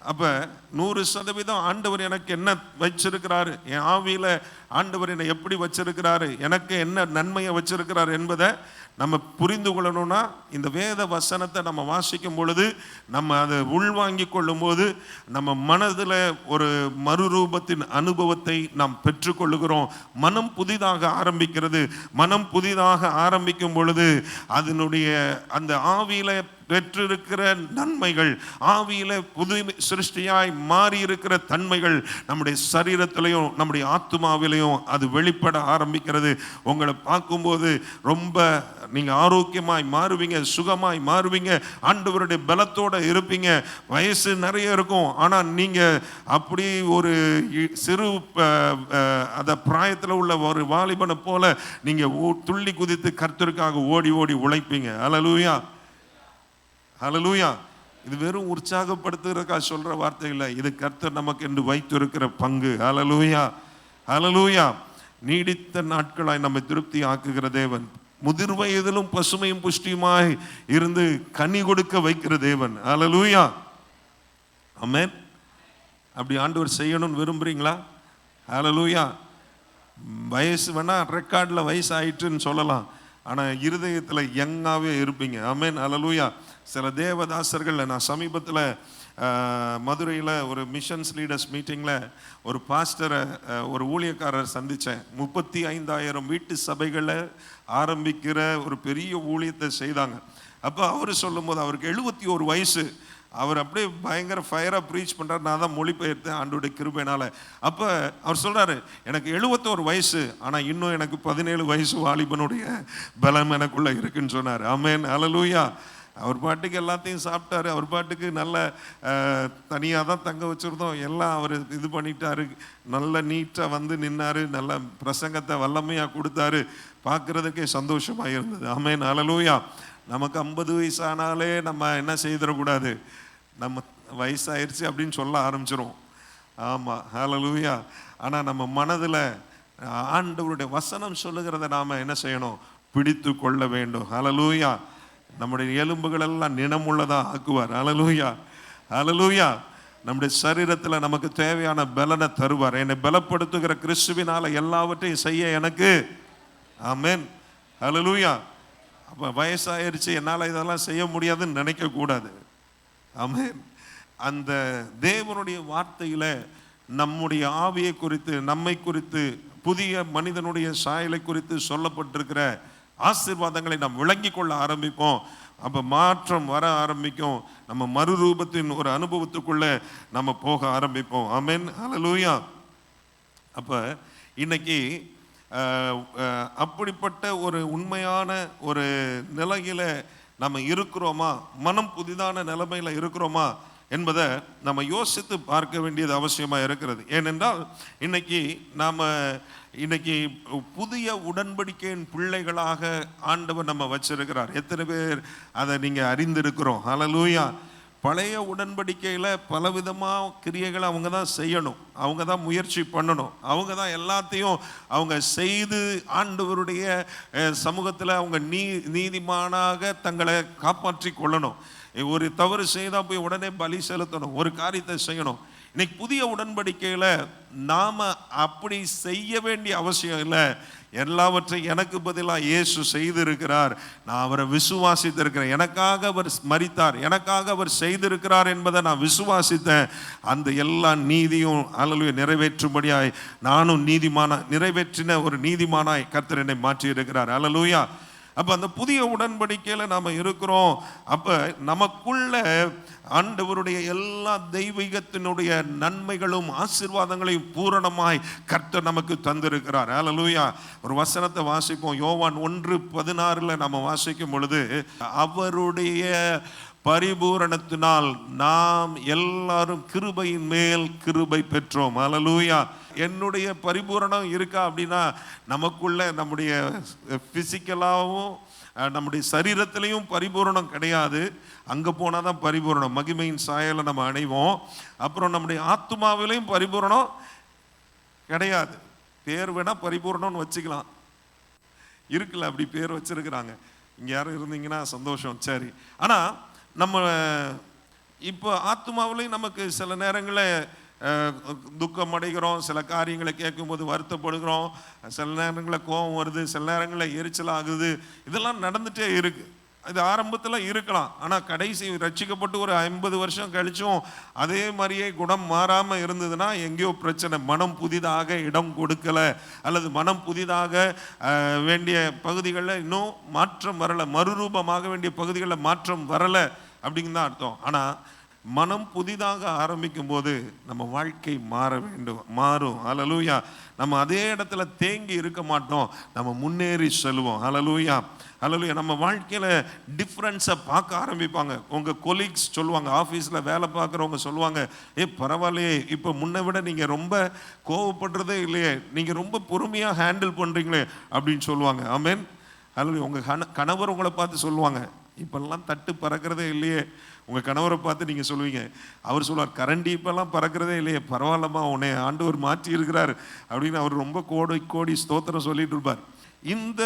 அப்போ 100% ஆண்டவர் எனக்கு என்ன வச்சிருக்கிறாரு, என் ஆவியில் ஆண்டவர் என்னை எப்படி வச்சிருக்கிறாரு, எனக்கு என்ன நன்மையை வச்சிருக்கிறாரு என்பதை நம்ம புரிந்து கொள்ளணும்னா இந்த வேத வசனத்தை நம்ம வாசிக்கும் பொழுது, நம்ம அதை உள்வாங்கி கொள்ளும் போது நம்ம மனதில் ஒரு மறுரூபத்தின் அனுபவத்தை நாம் பெற்றுக்கொள்ளுகிறோம். மனம் புதிதாக ஆரம்பிக்கிறது. மனம் புதிதாக ஆரம்பிக்கும் பொழுது அதனுடைய அந்த ஆவியில பெற்றிருக்கிற நன்மைகள், ஆவியில புது சிருஷ்டியாய் மாறி இருக்கிற தன்மைகள் நம்முடைய சரீரத்திலையும் நம்முடைய ஆத்துமாவிலையும் அது வெளிப்பட ஆரம்பிக்கிறது. உங்களை பார்க்கும்போது ரொம்ப நீங்க ஆரோக்கியமாய் மாறுவீங்க, சுகமாய் மாறுவீங்க, ஆண்டவருடைய பலத்தோட இருப்பீங்க. வயசு நிறைய இருக்கும், ஆனா நீங்க அப்படி ஒரு சிறு அத பிராயத்தில் உள்ள ஒரு வாலிபனை போல நீங்க துள்ளி குதித்து கர்த்தருக்காக ஓடி ஓடி உழைப்பீங்க. ஹல்லேலூயா, ஹல்லேலூயா. இது வெறும் உற்சாகப்படுத்துகிறதுக்காக சொல்ற வார்த்தை இல்லை, இது கர்த்தர் நமக்கு என்று வைத்திருக்கிற பங்கு. ஹல்லேலூயா, ஹல்லேலூயா. நீடித்த நாட்களாய் நம்மை திருப்தி ஆக்குகிற தேவன், முதிர் வயதிலும் பசுமையும் புஷ்டியுமாய் இருந்து கனி கொடுக்க வைக்கிற தேவன். ஹல்லேலூயா, ஆமென். அப்படி ஆண்டவர் செய்யணும்னு விரும்புறீங்களா? ஹல்லேலூயா. வயசு வேணா ரெக்கார்டில் வயசு ஆயிட்டுன்னு சொல்லலாம், ஆனால் இருதயத்தில் யங்காகவே இருப்பீங்க. ஆமென், ஹல்லேலூயா. சில தேவதாசர்கள், நான் சமீபத்தில் மதுரையில் ஒரு மிஷன்ஸ் லீடர்ஸ் மீட்டிங்கில் ஒரு பாஸ்டரை, ஒரு ஊழியக்காரர் சந்தித்தேன். 35,000 வீட்டு சபைகளை ஆரம்பிக்கிற ஒரு பெரிய ஊழியத்தை செய்தாங்க. அப்போ அவர் சொல்லும்போது அவருக்கு 71 வயசு. அவர் அப்படியே பயங்கர ஃபயராக ப்ரீச் பண்ணுறாரு. நான் தான் மொழிபெயர்த்தேன் ஆண்டோடைய கிருபையினால். அப்போ அவர் சொல்கிறாரு, எனக்கு 71 வயசு, ஆனால் இன்னும் எனக்கு 17 வயசு வாலிபனுடைய பலம் எனக்குள்ளே இருக்குன்னு சொன்னார். ஆமென், ஹல்லேலூயா. அவர் பாட்டுக்கு எல்லாத்தையும் சாப்பிட்டாரு, அவர் பாட்டுக்கு நல்ல தனியாக தான் தங்க வச்சுருந்தோம், எல்லாம் அவர் இது பண்ணிட்டாரு, நல்ல நீட்டாக வந்து நின்னாரு, நல்ல பிரசங்கத்தை வல்லமையாக கொடுத்தாரு, பார்க்குறதுக்கே சந்தோஷமாக இருந்தது. ஆமென், ஹல்லேலூயா. நமக்கு 50 வயசானாலே நம்ம என்ன செய்திடக்கூடாது, நம்ம வயசாயிருச்சு அப்படின்னு சொல்ல ஆரம்பிச்சிரும். ஆமாம், ஹல்லேலூயா. ஆனால் நம்ம மனதில் ஆண்டவருடைய வசனம் சொல்லுகிறத நாம் என்ன செய்யணும், பிடித்து கொள்ள வேண்டும். ஹல்லேலூயா. நம்முடைய எலும்புகள் எல்லாம் நினமுள்ளதா ஆக்குவார். ஹல்லேலூயா, ஹல்லேலூயா. நம்முடைய சரீரத்தில் நமக்கு தேவையான பலனை தருவார். என்னை பலப்படுத்துகிற கிறிஸ்துவினால எல்லாவற்றையும் செய்ய எனக்கு. ஆமென், ஹல்லேலூயா. அப்போ வயசாயிருச்சு, என்னால் இதெல்லாம் செய்ய முடியாதுன்னு நினைக்கக்கூடாது. ஆமென். அந்த தேவனுடைய வார்த்தையில் நம்முடைய ஆவியை குறித்து, நம்மை குறித்து, புதிய மனிதனுடைய சாயலை குறித்து சொல்லப்பட்டிருக்கிற ஆசீர்வாதங்களை நாம் விளங்கி கொள்ள ஆரம்பிப்போம். அப்போ மாற்றம் வர ஆரம்பிக்கும். நம்ம மறுரூபத்தின் ஒரு அனுபவத்துக்குள்ள நம்ம போக ஆரம்பிப்போம். ஆமென், ஹல்லேலூயா. அப்போ இன்னைக்கு அப்படிப்பட்ட ஒரு உண்மையான ஒரு நிலையில நம்ம இருக்கிறோமா, மனம் புதிதான நிலைமையில இருக்கிறோமா என்பதை நம்ம யோசித்து பார்க்க வேண்டியது அவசியமாக இருக்கிறது. ஏனென்றால் இன்னைக்கு புதிய உடன்படிக்கையின் பிள்ளைகளாக ஆண்டவர் நம்ம வச்சிருக்கிறார். எத்தனை பேர் அதை நீங்கள் அறிந்திருக்கிறோம்? ஹல்லேலூயா. பழைய உடன்படிக்கையில் பலவிதமாக கிரியைகளை அவங்க தான் செய்யணும், அவங்க தான் முயற்சி பண்ணணும், அவங்க தான் எல்லாத்தையும் அவங்க செய்து ஆண்டவருடைய சமூகத்தில் அவங்க நீதிமானாக தங்களை காப்பாற்றி கொள்ளணும். ஒரு தவறு செய்தால் போய் உடனே பலி செலுத்தணும், ஒரு காரியத்தை செய்யணும். இன்னைக்கு புதிய உடன்படிக்கையில் நாம் அப்படி செய்ய வேண்டிய அவசியம் இல்லை. எல்லாவற்றையும் எனக்கு பதிலாக இயேசு செய்திருக்கிறார். நான் அவரை விசுவாசித்திருக்கிறேன். எனக்காக அவர் மரித்தார், எனக்காக அவர் செய்திருக்கிறார் என்பதை நான் விசுவாசித்தேன். அந்த எல்லா நீதியும் அல்லது நிறைவேற்றும்படியாய் நானும் நிறைவேற்றின ஒரு நீதிமானாய் கர்த்தர் என்னை மாற்றி இருக்கிறார். அல்லேலூயா. அப்போ அந்த புதிய உடன்படிக்கையில் நாம் இருக்கிறோம். அப்போ நமக்குள்ள ஆண்டவருடைய எல்லா தெய்வீகத்தினுடைய நன்மைகளும் ஆசீர்வாதங்களையும் பூரணமாய் கர்த்தர் நமக்கு தந்திருக்கிறார். ஹல்லேலூயா. ஒரு வசனத்தை வாசிப்போம். யோவான் 1:16 நம்ம வாசிக்கும் பொழுது, அவருடைய பரிபூரணத்தினால் நாம் எல்லாரும் கிருபையின் மேல் கிருபை பெற்றோம். ஹல்லேலூயா. என்னுடைய பரிபூரணம் இருக்கா அப்படின்னா, நமக்குள்ள நம்முடைய பிசிக்கலாகவும் நம்முடைய சரீரத்திலையும் பரிபூரணம் கிடையாது. அங்கே போனால் தான் பரிபூரணம், மகிமையின் சாயலை நம்ம அடைவோம். அப்புறம் நம்முடைய ஆத்மாவிலையும் பரிபூரணம் கிடையாது. பேர் வேணால் பரிபூரணம்னு வச்சுக்கலாம், இருக்குல்ல, அப்படி பேர் வச்சிருக்கிறாங்க. இங்கே யாரும் இருந்தீங்கன்னா சந்தோஷம், சரி. ஆனால் நம்ம இப்போ ஆத்மாவிலையும் நமக்கு சில நேரங்களில் துக்கம் அடைகிறோம், சில காரியங்களை கேட்கும்போது வருத்தப்படுகிறோம், சில நேரங்களில் கோபம் வருது, சில நேரங்களில் எரிச்சல் ஆகுது. இதெல்லாம் நடந்துகிட்டே இருக்குது. இது ஆரம்பத்தில் இருக்கலாம், ஆனால் கடைசி ரட்சிக்கப்பட்டு ஒரு 50 வருஷம் கழிச்சும் அதே மாதிரியே குணம் மாறாமல் இருந்ததுன்னா எங்கேயோ பிரச்சனை. மனம் புதிதாக இடம் கொடுக்கலை, அல்லது மனம் புதிதாக வேண்டிய பகுதிகளில் இன்னும் மாற்றம் வரலை, மறுரூபமாக வேண்டிய பகுதிகளில் மாற்றம் வரலை அப்படிங்கு தான் அர்த்தம். ஆனால் மனம் புதிதாக ஆரம்பிக்கும் போது நம்ம வாழ்க்கை மாறும். ஹல்லேலூயா. நம்ம அதே இடத்துல தேங்கி இருக்க மாட்டோம், நம்ம முன்னேறி செல்வோம். ஹல்லேலூயா, ஹல்லேலூயா. நம்ம வாழ்க்கையில் டிஃப்ரென்ஸை பார்க்க ஆரம்பிப்பாங்க. உங்கள் கொலீக்ஸ் சொல்லுவாங்க, ஆஃபீஸில் வேலை பார்க்குறவங்க சொல்லுவாங்க, பரவாயில்லையே, இப்போ முன்னை விட நீங்கள் ரொம்ப கோவப்படுறதே இல்லையே, நீங்கள் ரொம்ப பொறுமையாக ஹேண்டில் பண்ணுறீங்களே அப்படின்னு சொல்லுவாங்க. ஆமென், ஹல்லேலூயா. உங்கள் கணவர் உங்களை பார்த்து சொல்லுவாங்க, இப்பெல்லாம் தட்டு பறக்கிறதே இல்லையே. உங்கள் கணவரை பார்த்து நீங்கள் சொல்லுவீங்க, அவர் சொல்லுவார், கரண்டி இப்பெல்லாம் பறக்கிறதே இல்லையே, பரவாயில்லம்மா, உன்னை ஆண்டவர் மாற்றி இருக்கிறார் அப்படின்னு அவர் ரொம்ப கோடி ஸ்தோத்திரம் சொல்லிட்டு இருப்பார். இந்த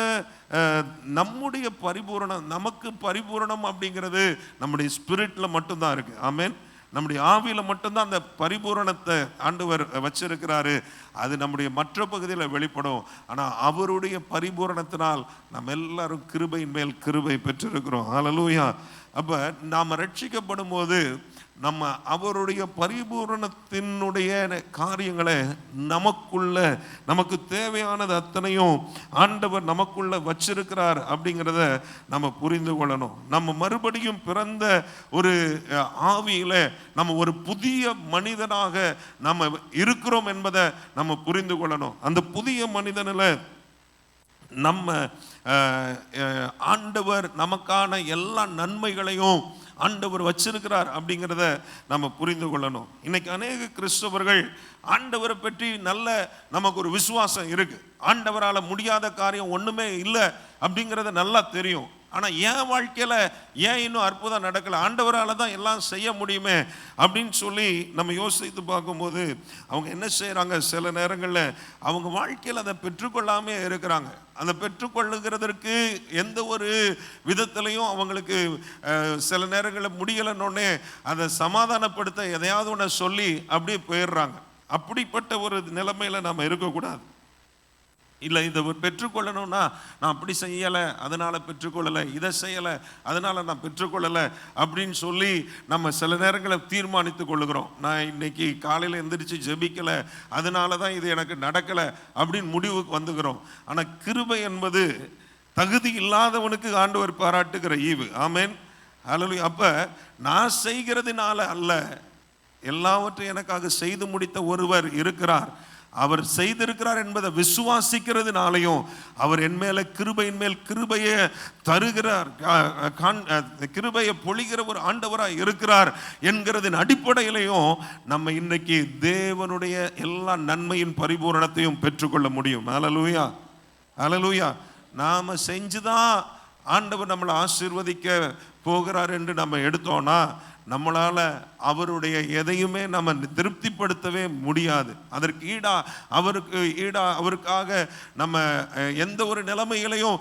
நம்முடைய பரிபூரணம், நமக்கு பரிபூரணம் அப்படிங்கிறது நம்முடைய ஸ்பிரிட்டில் மட்டும்தான் இருக்குது. ஆமென். நம்முடைய ஆவியில் மட்டும்தான் அந்த பரிபூரணத்தை ஆண்டவர் வச்சிருக்கிறாரு. அது நம்முடைய மற்ற பகுதியில் வெளிப்படும். ஆனால் அவருடைய பரிபூரணத்தினால் நம்ம எல்லாரும் கிருபையின் மேல் கிருபை பெற்றிருக்கிறோம். ஹல்லேலூயா. அப்போ நாம் ரட்சிக்கப்படும் போது நம்ம அவருடைய பரிபூரணத்தினுடைய காரியங்களை நமக்கு தேவையானது அத்தனையும் ஆண்டவர் நமக்குள்ள வச்சிருக்கிறார் அப்படிங்கிறத நம்ம புரிந்து கொள்ளணும். நம்ம மறுபடியும் பிறந்த ஒரு ஆவியில நம்ம ஒரு புதிய மனிதனாக நம்ம இருக்கிறோம் என்பதை நம்ம புரிந்து கொள்ளணும். அந்த புதிய மனிதனில் நம்ம ஆண்டவர் நமக்கான எல்லா நன்மைகளையும் ஆண்டவர் வச்சிருக்கிறார் அப்படிங்கிறத நம்ம புரிந்து கொள்ளணும். இன்னைக்கு அநேக கிறிஸ்தவர்கள் ஆண்டவரை பற்றி நல்ல நமக்கு ஒரு விசுவாசம் இருக்கு, ஆண்டவரால் முடியாத காரியம் ஒண்ணுமே இல்லை அப்படிங்கிறத நல்லா தெரியும். ஆனால் என் வாழ்க்கையில் ஏன் இன்னும் அற்புதம் நடக்கலை, ஆண்டவரால் தான் எல்லாம் செய்ய முடியுமே அப்படின்னு சொல்லி நம்ம யோசித்து பார்க்கும்போது அவங்க என்ன செய்கிறாங்க, சில நேரங்களில் அவங்க வாழ்க்கையில் அதை பெற்றுக்கொள்ளாமே இருக்கிறாங்க. அந்த பெற்றுக்கொள்ளுகிறதற்கு எந்த ஒரு விதத்திலையும் அவங்களுக்கு சில நேரங்களில் முடியலைன்னொன்னே அதை சமாதானப்படுத்த எதையாவது ஒன்று சொல்லி அப்படியே போயிடுறாங்க. அப்படிப்பட்ட ஒரு நிலைமையில் நம்ம இருக்கக்கூடாது. இல்லை, இதை பெற்றுக்கொள்ளணும்னா நான் அப்படி செய்யலை அதனால் பெற்றுக்கொள்ளலை, இதை செய்யலை அதனால் நான் பெற்றுக்கொள்ளலை அப்படின்னு சொல்லி நம்ம சில நேரங்களில் தீர்மானித்து கொள்ளுகிறோம். நான் இன்னைக்கு காலையில் எந்திரிச்சு ஜெபிக்கலை அதனால தான் இது எனக்கு நடக்கலை அப்படின்னு முடிவுக்கு வந்துக்கிறோம். ஆனால் கிருபை என்பது தகுதி இல்லாதவனுக்கு ஆண்டவர் பாராட்டுகிற ஈவு. ஆமேன், ஹல்லேலூயா. அப்போ நான் செய்கிறதுனால அல்ல, எல்லாவற்றையும் எனக்காக செய்து முடித்த ஒருவர் இருக்கிறார், அவர் செய்திருக்கிறார் என்பதை விசுவாசிக்கிறதுனாலையும் அவர் என் மேல கிருபையின் மேல் கிருபையை தருகிறார், கிருபையை பொழிகிற ஒரு ஆண்டவராக இருக்கிறார் என்கிறதின் அடிப்படையிலையும் நம்ம இன்னைக்கு தேவனுடைய எல்லா நன்மையின் பரிபூரணத்தையும் பெற்றுக்கொள்ள முடியும். ஹல்லேலூயா, ஹல்லேலூயா. நாம செஞ்சுதான் ஆண்டவர் நம்மளை ஆசீர்வதிக்க போகிறார் என்று நம்ம எடுத்தோம்னா நம்மளால் அவருடைய எதையுமே நம்ம திருப்திப்படுத்தவே முடியாது. அதற்கு அவருக்காக நம்ம எந்த ஒரு நிலைமைகளையும்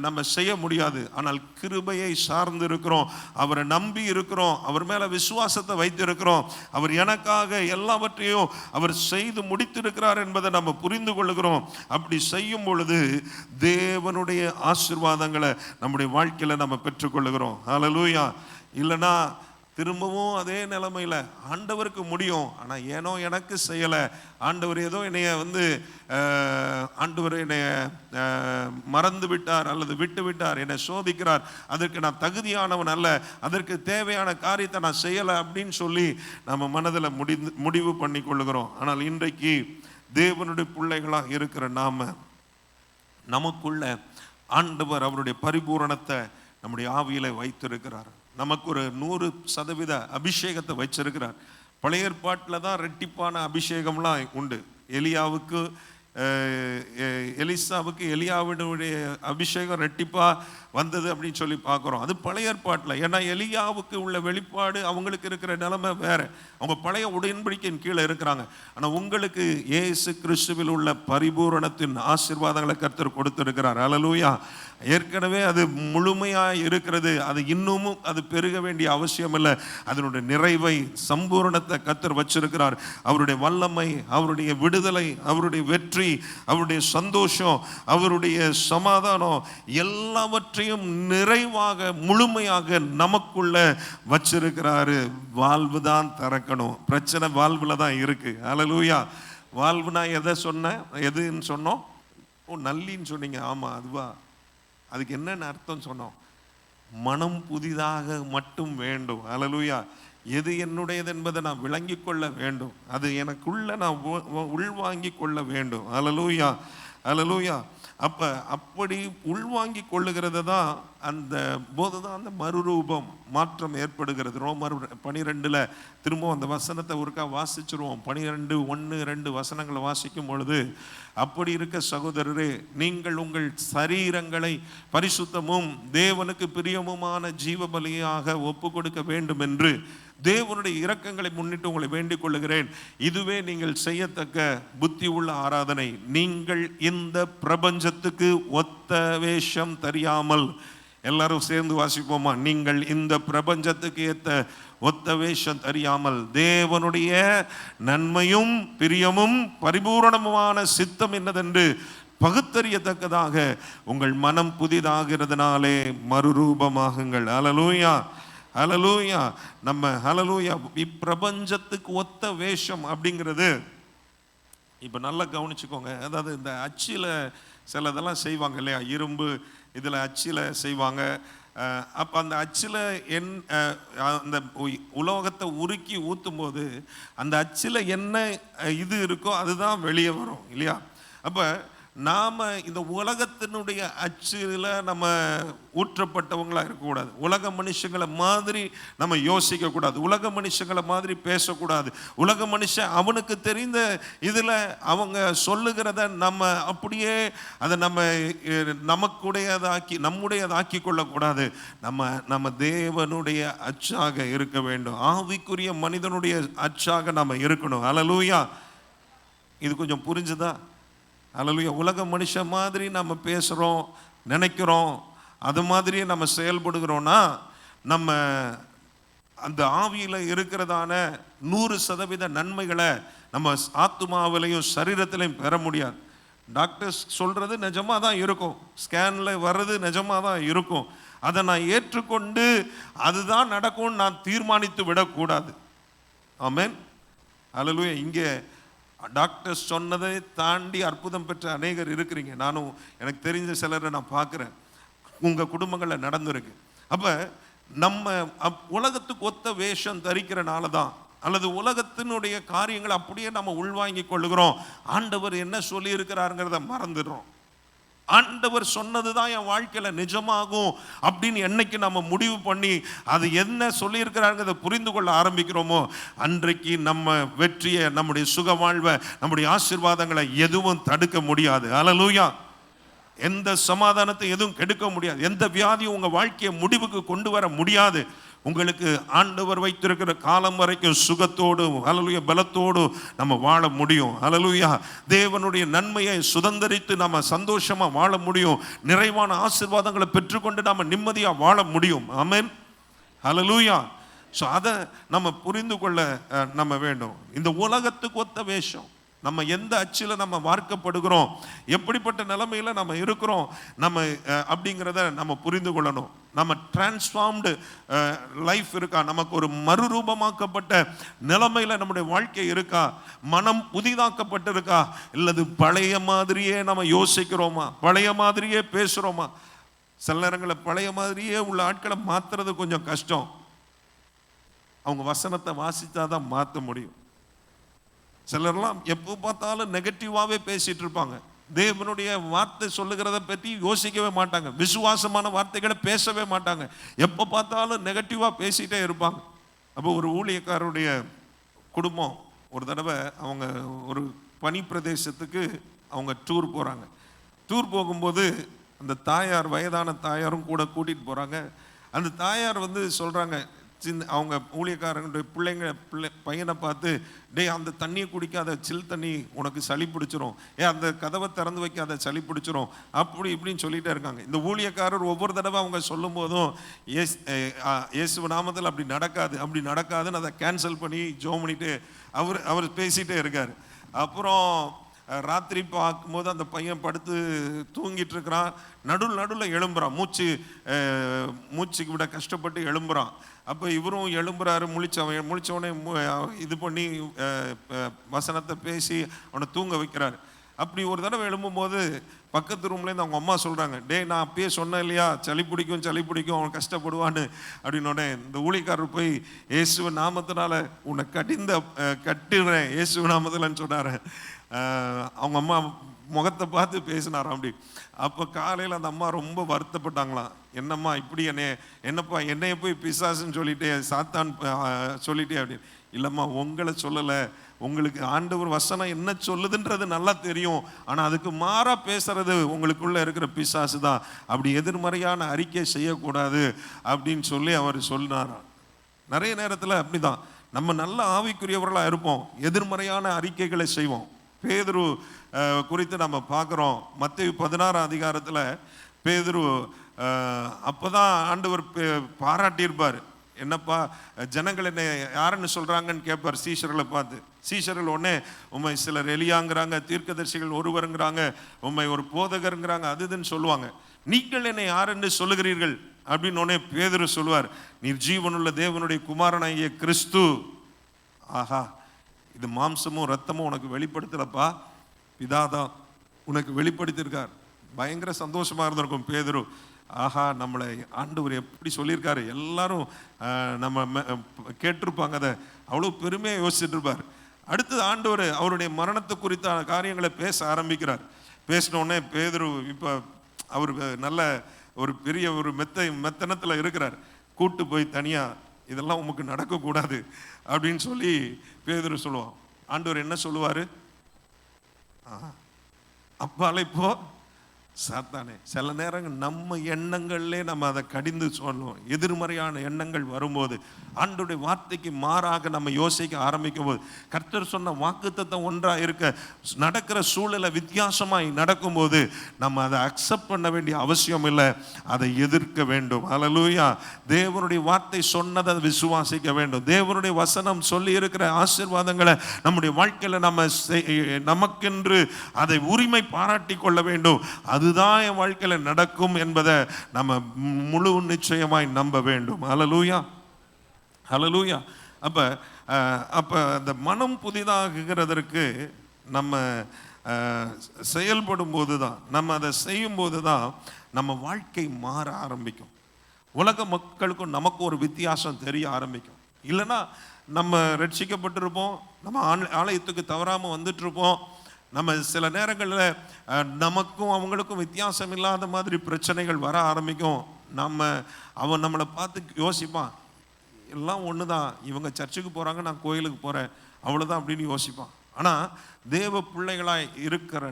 நம்ம செய்ய முடியாது. ஆனால் கிருபையை சார்ந்து இருக்கிறோம், அவரை நம்பி இருக்கிறோம், அவர் மேலே விசுவாசத்தை வைத்திருக்கிறோம், அவர் எனக்காக எல்லாவற்றையும் அவர் செய்து முடித்திருக்கிறார் என்பதை நம்ம புரிந்து கொள்ளுகிறோம். அப்படி செய்யும் பொழுது தேவனுடைய ஆசீர்வாதங்களை நம்முடைய வாழ்க்கையில் நம்ம பெற்றுக்கொள்ளுகிறோம். ஹல்லேலூயா. இல்லைனா திரும்பவும் அதே நிலைமையில் ஆண்டவருக்கு முடியும், ஆனால் ஏனோ எனக்கு செய்யலை, ஆண்டவர் ஏதோ என்னைய ஆண்டவர் என்னைய மறந்து விட்டார் அல்லது விட்டு விட்டார், என்னை சோதிக்கிறார், அதற்கு நான் தகுதியானவன் அல்ல, அதற்கு தேவையான காரியத்தை நான் செய்யலை அப்படின்னு சொல்லி நம்ம மனதில் முடிவு பண்ணி கொள்ளுகிறோம். ஆனால் இன்றைக்கு தேவனுடைய பிள்ளைகளாக இருக்கிற நமக்குள்ள ஆண்டவர் அவருடைய பரிபூரணத்தை நம்முடைய ஆவியில வைத்திருக்கிறார். நமக்கு ஒரு 100% அபிஷேகத்தை வச்சிருக்கிறார். பழைய ஏற்பாட்டில் தான் ரெட்டிப்பான அபிஷேகம்லாம் உண்டு. எலியாவுக்கு எலிசாவுக்கு எலியாவுடைய அபிஷேகம் ரெட்டிப்பா வந்தது அப்படின்னு சொல்லி பார்க்குறோம். அது பழைய ஏற்பாட்டில். ஏன்னா எலியாவுக்கு உள்ள வெளிப்பாடு அவங்களுக்கு இருக்கிற நிலைமை வேற, அவங்க பழைய உடன்படிக்கையின் கீழே இருக்கிறாங்க. ஆனால் உங்களுக்கு இயேசு கிறிஸ்துவில் உள்ள பரிபூரணத்தின் ஆசீர்வாதங்களை கர்த்தர் கொடுத்திருக்கிறார். ஹல்லேலூயா. ஏற்கனவே அது முழுமையாக இருக்கிறது, அது இன்னமும் அது பெருக வேண்டிய அவசியம் இல்லை. அதனுடைய நிறைவை சம்பூரணத்தை கர்த்தர் வச்சிருக்கிறார். அவருடைய வல்லமை, அவருடைய விடுதலை, அவருடைய வெற்றி, அவருடைய சந்தோஷம், அவருடைய சமாதானம் எல்லாவற்றையும் நிறைவாக முழுமையாக நமக்குள்ள வச்சிருக்கிறாரு. வாழ்வு தான் திறக்கணும், பிரச்சனை வாழ்வுல தான் இருக்கு. ஹல்லேலூயா. வாழ்வுனா எதுன்னு சொன்னோம்? நல்லின்னு சொன்னீங்க. ஆமா, அதுவா? அதுக்கு என்னென்ன அர்த்தம் சொன்னோம்? மனம் புதிதாக மட்டும் வேண்டும். ஹல்லேலூயா. எது என்னுடையது என்பதை நான் விளங்கி கொள்ள வேண்டும், அது எனக்குள்ள நான் உள்வாங்கி கொள்ள வேண்டும். ஹல்லேலூயா, ஹல்லேலூயா. அப்படி உள்வாங்கி கொள்ளுகிறது தான் அந்த போது தான் அந்த மறுரூபம் மாற்றம் ஏற்படுகிறது. ரோமர் 12 திரும்பவும் அந்த வசனத்தை ஒருக்கா வாசிச்சிருவோம். 12:1-2 வசனங்களை வாசிக்கும் பொழுது, அப்படி இருக்க சகோதரரே, நீங்கள் உங்கள் சரீரங்களை பரிசுத்தமும் தேவனுக்கு பிரியமுமான ஜீவ பலியாக ஒப்பு கொடுக்க வேண்டும் என்று தேவனுடைய இரக்கங்களை முன்னிட்டு உங்களை வேண்டிக் கொள்ளுகிறேன். இதுவே நீங்கள் செய்யத்தக்க புத்தி உள்ள ஆராதனை. நீங்கள் இந்த பிரபஞ்சத்துக்கு ஒத்த வேஷம் தெரியாமல், எல்லாரும் சேர்ந்து வாசிப்போமா? நீங்கள் இந்த பிரபஞ்சத்துக்கு ஏற்ற ஒத்த வேஷம் தெரியாமல் தேவனுடைய நன்மையும் பிரியமும் பரிபூரணமான சித்தம் என்னதென்று பகுத்தறியத்தக்கதாக உங்கள் மனம் புதிதாகிறதுனாலே மறுரூபமாகுங்கள். ஹல்லேலூயா, ஹல்லேலூயா. நம்ம ஹல்லேலூயா. இப்பிரபஞ்சத்துக்கு ஒத்த வேஷம் அப்படிங்கிறது இப்போ நல்லா கவனிச்சுக்கோங்க. அதாவது இந்த அச்சில் சிலதெல்லாம் செய்வாங்க இல்லையா, இரும்பு இதில் அச்சில் செய்வாங்க. அப்போ அந்த அச்சில் அந்த உலோகத்தை உருக்கி ஊற்றும் போது அந்த அச்சில் என்ன இது இருக்கோ அதுதான் வெளியே வரும் இல்லையா. அப்போ நாம் இந்த உலகத்தினுடைய அச்சில் நம்ம ஊற்றப்பட்டவங்களாக இருக்கக்கூடாது. உலக மனுஷங்களை மாதிரி நம்ம யோசிக்கக்கூடாது. உலக மனுஷங்களை மாதிரி பேசக்கூடாது. உலக மனுஷன் அவனுக்கு தெரிந்த இதில் அவங்க சொல்லுகிறத நம்ம அப்படியே அதை நம்முடையதாக்கி கொள்ளக்கூடாது. நம்ம தேவனுடைய அச்சாக இருக்க வேண்டும். ஆவிக்குரிய மனிதனுடைய அச்சாக நம்ம இருக்கணும். அல்லேலூயா. இது கொஞ்சம் புரிஞ்சுதா? அல்லேலூயா. உலக மனுஷன் மாதிரி நம்ம பேசுகிறோம், நினைக்கிறோம், அது மாதிரியே நம்ம செயல்படுகிறோன்னா நம்ம அந்த ஆவியில் இருக்கிறதான 100% நன்மைகளை நம்ம ஆத்துமாவிலையும் சரீரத்திலையும் பெற முடியாது. டாக்டர்ஸ் சொல்கிறது நிஜமாக தான் இருக்கும், ஸ்கேனில் வர்றது நிஜமாக தான் இருக்கும். அதை நான் ஏற்றுக்கொண்டு அதுதான் நடக்கும்னு நான் தீர்மானித்து விடக்கூடாது. ஆமென். அல்லேலூயா. இங்கே டாக்டர்ஸ் சொன்னதை தாண்டி அற்புதம் பெற்ற அநேகர் இருக்கிறீங்க. நானும் எனக்கு தெரிஞ்ச சிலரை நான் பார்க்குறேன், உங்கள் குடும்பங்களில் நடந்திருக்கு. அப்போ நம்ம உலகத்துக்கு ஒத்த வேஷம் தரிக்கிறனால தான், அல்லது உலகத்தினுடைய காரியங்களை அப்படியே நம்ம உள்வாங்கி கொள்ளுகிறோம். ஆண்டவர் என்ன சொல்லி இருக்கிறாருங்கிறத மறந்துடுறோம். ஆண்டவர் சொன்னது தான் என் வாழ்க்கையில் நிஜமாகும் அப்படின்னு என்னைக்கு நம்ம முடிவு பண்ணி அது என்ன சொல்லியிருக்கிறாருங்கிறத புரிந்து கொள்ள ஆரம்பிக்கிறோமோ அன்றைக்கு நம்ம வெற்றியை, நம்முடைய சுக வாழ்வை, நம்முடைய ஆசீர்வாதங்களை எதுவும் தடுக்க முடியாது. அல்லேலூயா. எந்த சமாதானத்தை எதுவும் கெடுக்க முடியாது. எந்த வியாதியும் உங்கள் வாழ்க்கையை முடிவுக்கு கொண்டு வர முடியாது. உங்களுக்கு ஆண்டவர் வைத்திருக்கிற காலம் வரைக்கும் சுகத்தோடு, அல்லேலூயா, பலத்தோடு நம்ம வாழ முடியும். அல்லேலூயா. தேவனுடைய நன்மையை சுதந்தரித்து நம்ம சந்தோஷமா வாழ முடியும். நிறைவான ஆசீர்வாதங்களை பெற்றுக்கொண்டு நம்ம நிம்மதியா வாழ முடியும். ஆமென். அல்லேலூயா. ஸோ அதை நம்ம புரிந்து கொள்ள நம்ம வேண்டும். இந்த உலகத்துக்கு ஒத்த வேஷம், நம்ம எந்த அச்சில் நம்ம வார்க்கப்படுகிறோம், எப்படிப்பட்ட நிலைமையில் நம்ம இருக்கிறோம் நம்ம அப்படிங்கிறத நம்ம புரிந்து கொள்ளணும். நம்ம டிரான்ஸ்ஃபார்ம்டு லைஃப் இருக்கா, நமக்கு ஒரு மறுரூபமாக்கப்பட்ட நிலைமையில் நம்முடைய வாழ்க்கை இருக்கா, மனம் புதிதாக்கப்பட்டிருக்கா, இல்லது பழைய மாதிரியே நம்ம யோசிக்கிறோமா, பழைய மாதிரியே பேசுகிறோமா? சில நேரங்களில் பழைய மாதிரியே உள்ள ஆட்களை மாற்றுறது கொஞ்சம் கஷ்டம். அவங்க வசனத்தை வாசித்தா தான் மாற்ற முடியும். சிலர்லாம் எப்போ பார்த்தாலும் நெகட்டிவாகவே பேசிட்டு இருப்பாங்க. தேவனுடைய வார்த்தை சொல்லுகிறத பற்றி யோசிக்கவே மாட்டாங்க. விசுவாசமான வார்த்தைகளை பேசவே மாட்டாங்க. எப்போ பார்த்தாலும் நெகட்டிவாக பேசிகிட்டே இருப்பாங்க. அப்போ ஒரு ஊழியக்காரருடைய குடும்பம் ஒரு தடவை அவங்க ஒரு பனி பிரதேசத்துக்கு அவங்க டூர் போகிறாங்க. டூர் போகும்போது அந்த தாயார், வயதான தாயாரும் கூட கூட்டிகிட்டு போகிறாங்க. அந்த தாயார் சொல்கிறாங்க, அவங்க ஊழியக்காரங்களுடைய பையனை பார்த்து, டேய் அந்த தண்ணியை குடிக்காத, சில் தண்ணி உனக்கு சளி பிடிச்சிரும், அந்த கதவை திறந்து வைக்காத, சளி பிடிச்சிரும், அப்படி இப்படின்னு சொல்லிட்டே இருக்காங்க. இந்த ஊழியக்காரர் ஒவ்வொரு தடவை அவங்க சொல்லும் போதும் இயேசு நாமத்தில் அப்படி நடக்காதுன்னு அதை கேன்சல் பண்ணி ஜோம் பண்ணிட்டு அவர் பேசிகிட்டே இருக்கார். அப்புறம் ராத்திரி பார்க்கும்போது அந்த பையன் படுத்து தூங்கிட்டு இருக்கிறான். நடுவில் எழும்புறான், மூச்சுக்கு விட கஷ்டப்பட்டு எழும்புறான். அப்போ இவரும் எழும்புறாரு. முழிச்சவனே இது பண்ணி வசனத்தை பேசி அவனை தூங்க வைக்கிறாரு. அப்படி ஒரு தடவை எழும்பும்போது பக்கத்து ரூம்லேருந்து அவங்க அம்மா சொல்கிறாங்க, டே நான் அப்பயே சொன்னேன் இல்லையா, சளி பிடிக்கும் அவன் கஷ்டப்படுவான்னு அப்படின்னோடனே இந்த ஊழியக்காரர் போய் இயேசுவ நாமத்தினால உன்னை கட்டுறேன் இயேசுவ நாமத்தில்னு சொன்னார். அவங்க அம்மா முகத்தை பார்த்து பேசினாராம் அப்படி. அப்போ காலையில் அந்த அம்மா ரொம்ப வருத்தப்பட்டாங்களாம். என்னம்மா இப்படி என்னப்பா என்னைய போய் பிசாசுன்னு சொல்லிட்டே, சாத்தான் சொல்லிட்டே அப்படின்னு. இல்லைம்மா, உங்களை சொல்லலை, உங்களுக்கு ஆண்டவர் வசனம் என்ன சொல்லுதுன்றது நல்லா தெரியும், ஆனால் அதுக்கு மாறாக பேசுறது உங்களுக்குள்ளே இருக்கிற பிசாசு தான். அப்படி எதிர்மறையான அறிக்கை செய்யக்கூடாது அப்படின்னு சொல்லி அவர் சொன்னாராம். நிறைய நேரத்தில் அப்படி தான் நம்ம நல்ல ஆவிக்குரியவர்களாக இருப்போம், எதிர்மறையான அறிக்கைகளை செய்வோம். பேதுரு குறித்து நம்ம பார்க்குறோம். மத்தேயு 16 அதிகாரத்தில் பேதுரு அப்போ தான் ஆண்டவர் பாராட்டியிருப்பார். என்னப்பா ஜனங்கள் என்ன யாருன்னு சொல்கிறாங்கன்னு கேட்பார் சீஷர்களை பார்த்து. சீஷர்கள் உடனே உண்மை சிலர் எலியாங்கிறாங்க, தீர்க்கதரிசிகள் ஒருவருங்கிறாங்க, உண்மை ஒரு போதகருங்கிறாங்க, அதுன்னு சொல்லுவாங்க. நீங்கள் என்னை யாருன்னு சொல்லுகிறீர்கள் அப்படின்னு உடனே பேதுரு சொல்லுவார், நீர் ஜீவனுள்ள தேவனுடைய குமாரனாகிய கிறிஸ்து. ஆஹா, இது மாம்சமும் ரத்தமும் உனக்கு வெளிப்படுத்தலப்பா, பிதாதான் உனக்கு வெளிப்படுத்தியிருக்கார். பயங்கர சந்தோஷமா இருந்திருக்கும் பேதுரு. ஆஹா, நம்மளை ஆண்டவர் எப்படி சொல்லியிருக்காரு, எல்லாரும் நம்ம கேட்டிருப்பாங்க, அதை அவ்வளோ பெருமையாக யோசிச்சுட்டு இருப்பார். அடுத்தது ஆண்டவர் அவருடைய மரணத்தை குறித்த காரியங்களை பேச ஆரம்பிக்கிறார். பேசினோடனே பேதுரு இப்போ அவர் நல்ல ஒரு பெரிய ஒரு மெத்தனத்தில் இருக்கிறார். கூட்டு போய் தனியாக இதெல்லாம் உமக்கு நடக்கக்கூடாது அப்படின்னு சொல்லி பேதுரு சொல்லுவான். ஆண்டவர் என்ன சொல்லுவார்? அப்பாலே போ சாத்தானே. சில நேரங்கள் நம்ம எண்ணங்கள்லே நம்ம அதை கடிந்து சொல்லுவோம். எதிர்மறையான எண்ணங்கள் வரும்போது, ஆண்டவருடைய வார்த்தைக்கு மாறாக நம்ம யோசிக்க ஆரம்பிக்கும் போது, கர்த்தர் சொன்ன வாக்குத்தத்தம் ஒன்றாக இருக்க நடக்கிற சூழலை வித்தியாசமாய் நடக்கும்போது நம்ம அதை அக்செப்ட் பண்ண வேண்டிய அவசியம் இல்லை, அதை எதிர்க்க வேண்டும். அல்லேலூயா. தேவனுடைய வார்த்தை சொன்னதை விசுவாசிக்க வேண்டும். தேவனுடைய வசனம் சொல்லி இருக்கிற ஆசீர்வாதங்களை நம்முடைய வாழ்க்கையில் நம்ம நமக்கென்று அதை உரிமை பாராட்டி கொள்ள வேண்டும். அதுதான் என் வாழ்க்கையில் நடக்கும் என்பதை நம்ம முழு நிச்சயமாய் நம்ப வேண்டும். ஹல்லேலூயா, ஹல்லேலூயா. அப்போ அந்த மனம் புதிதாகுகிறதற்கு நம்ம செயல்படும் போது தான், நம்ம அதை செய்யும் போது தான் நம்ம வாழ்க்கை மாற ஆரம்பிக்கும். உலக மக்களுக்கும் நமக்கு ஒரு வித்தியாசம் தெரிய ஆரம்பிக்கும். இல்லைன்னா நம்ம ரட்சிக்கப்பட்டிருப்போம், நம்ம ஆலயத்துக்கு தவறாமல் வந்துட்டு இருப்போம். நம்ம சில நேரங்களில் நமக்கும் அவங்களுக்கும் வித்தியாசம் இல்லாத மாதிரி பிரச்சனைகள் வர ஆரம்பிக்கும். அவன் நம்மளை பார்த்து யோசிப்பான், எல்லாம் ஒன்று தான், இவங்க சர்ச்சுக்கு போகிறாங்க, நான் கோயிலுக்கு போகிறேன், அவ்வளோதான் அப்படின்னு யோசிப்பான். ஆனால் தேவ பிள்ளைகளாய் இருக்கிற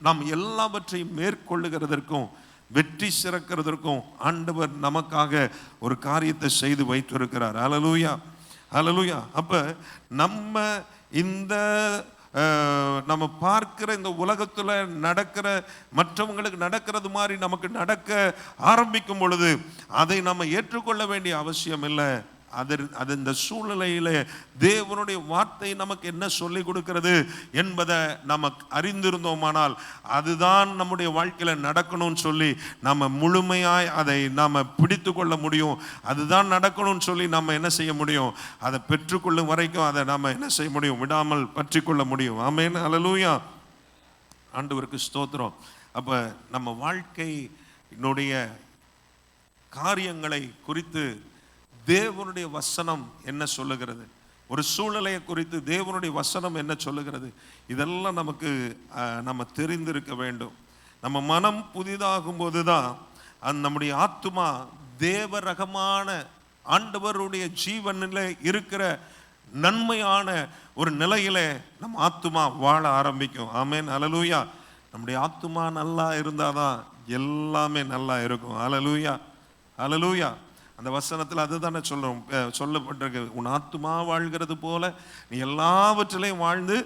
நாம் எல்லாவற்றையும் மேற்கொள்ளுகிறதற்கும் வெற்றி சிறக்கிறதற்கும் ஆண்டவர் நமக்காக ஒரு காரியத்தை செய்து வைத்திருக்கிறார். ஹல்லேலூயா, ஹல்லேலூயா. அப்போ நம்ம பார்க்கிற இந்த உலகத்தில் நடக்கிற மற்றவங்களுக்கு நடக்கிறது மாதிரி நமக்கு நடக்க ஆரம்பிக்கும் பொழுது அதை நம்ம ஏற்றுக்கொள்ள வேண்டிய அவசியம் இல்லை. அது இந்த சூழ்நிலையில தேவனுடைய வார்த்தை நமக்கு என்ன சொல்லி கொடுக்கிறது என்பதை நம்ம அறிந்திருந்தோமானால் அதுதான் நம்முடைய வாழ்க்கையில நடக்கணும்னு சொல்லி நம்ம முழுமையாய் அதை நாம பிடித்து கொள்ள முடியும். அதுதான் நடக்கணும்னு சொல்லி நம்ம என்ன செய்ய முடியும்? அதை பெற்றுக்கொள்ளும் வரைக்கும் அதை நாம என்ன செய்ய முடியும்? விடாமல் பற்றி கொள்ள முடியும். ஆமென், ஹல்லேலூயா. ஆண்டவருக்கு ஸ்தோத்திரம். அப்ப நம்ம வாழ்க்கையினுடைய காரியங்களை குறித்து தேவனுடைய வசனம் என்ன சொல்லுகிறது, ஒரு சூழ்நிலையை குறித்து தேவனுடைய வசனம் என்ன சொல்லுகிறது, இதெல்லாம் நம்ம தெரிந்திருக்க வேண்டும். நம்ம மனம் புதிதாகும் போது தான் நம்முடைய ஆத்துமா தேவ ரகமான ஆண்டவருடைய ஜீவனில் இருக்கிற நன்மையான ஒரு நிலையில நம்ம ஆத்துமா வாழ ஆரம்பிக்கும். ஆமென், ஹல்லேலூயா. நம்முடைய ஆத்துமா நல்லா இருந்தாதான் எல்லாமே நல்லா இருக்கும். ஹல்லேலூயா, ஹல்லேலூயா. அந்த வசனத்தில் அதுதானே சொல்லப்பட்டிருக்கு, உன் ஆத்துமா வாழ்கிறது போல நீ எல்லாவற்றிலையும் வாழ்ந்து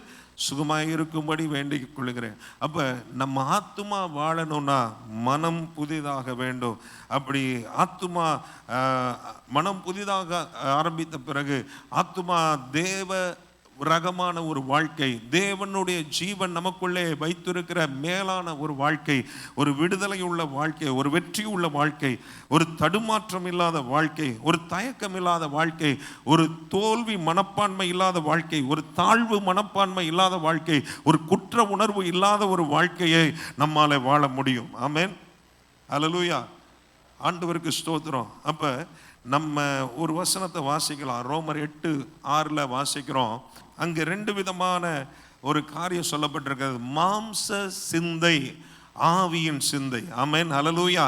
சுகமாக இருக்கும்படி வேண்டிக் கொள்கிறேன். அப்போ நம்ம ஆத்துமா வாழணும்னா மனம் புதிதாக வேண்டும். அப்படி ஆத்துமா மனம் புதிதாக ஆரம்பித்த பிறகு ஆத்துமா தேவ ரகமான ஒரு வாழ்க்கை, தேவனுடைய ஜீவன் நமக்குள்ளே வைத்திருக்கிற மேலான ஒரு வாழ்க்கை, ஒரு விடுதலை உள்ள வாழ்க்கை, ஒரு வெற்றி உள்ள வாழ்க்கை, ஒரு தடுமாற்றம் இல்லாத வாழ்க்கை, ஒரு தயக்கம் இல்லாத வாழ்க்கை, ஒரு தோல்வி மனப்பான்மை இல்லாத வாழ்க்கை, ஒரு தாழ்வு மனப்பான்மை இல்லாத வாழ்க்கை, ஒரு குற்ற உணர்வு இல்லாத ஒரு வாழ்க்கையை நம்மால வாழ முடியும். ஆமென், ஹல்லேலூயா. ஆண்டவருக்கு ஸ்தோத்திரம். அப்ப நம்ம ஒரு வசனத்தை வாசிக்கலாம். ரோமர் 8:6 வாசிக்கிறோம். அங்க 2 விதமான ஒரு காரியம் சொல்லப்பட்டிருக்கிறது. மாம்ச சிந்தை, ஆவியின் சிந்தை. ஆமென், ஹல்லேலூயா.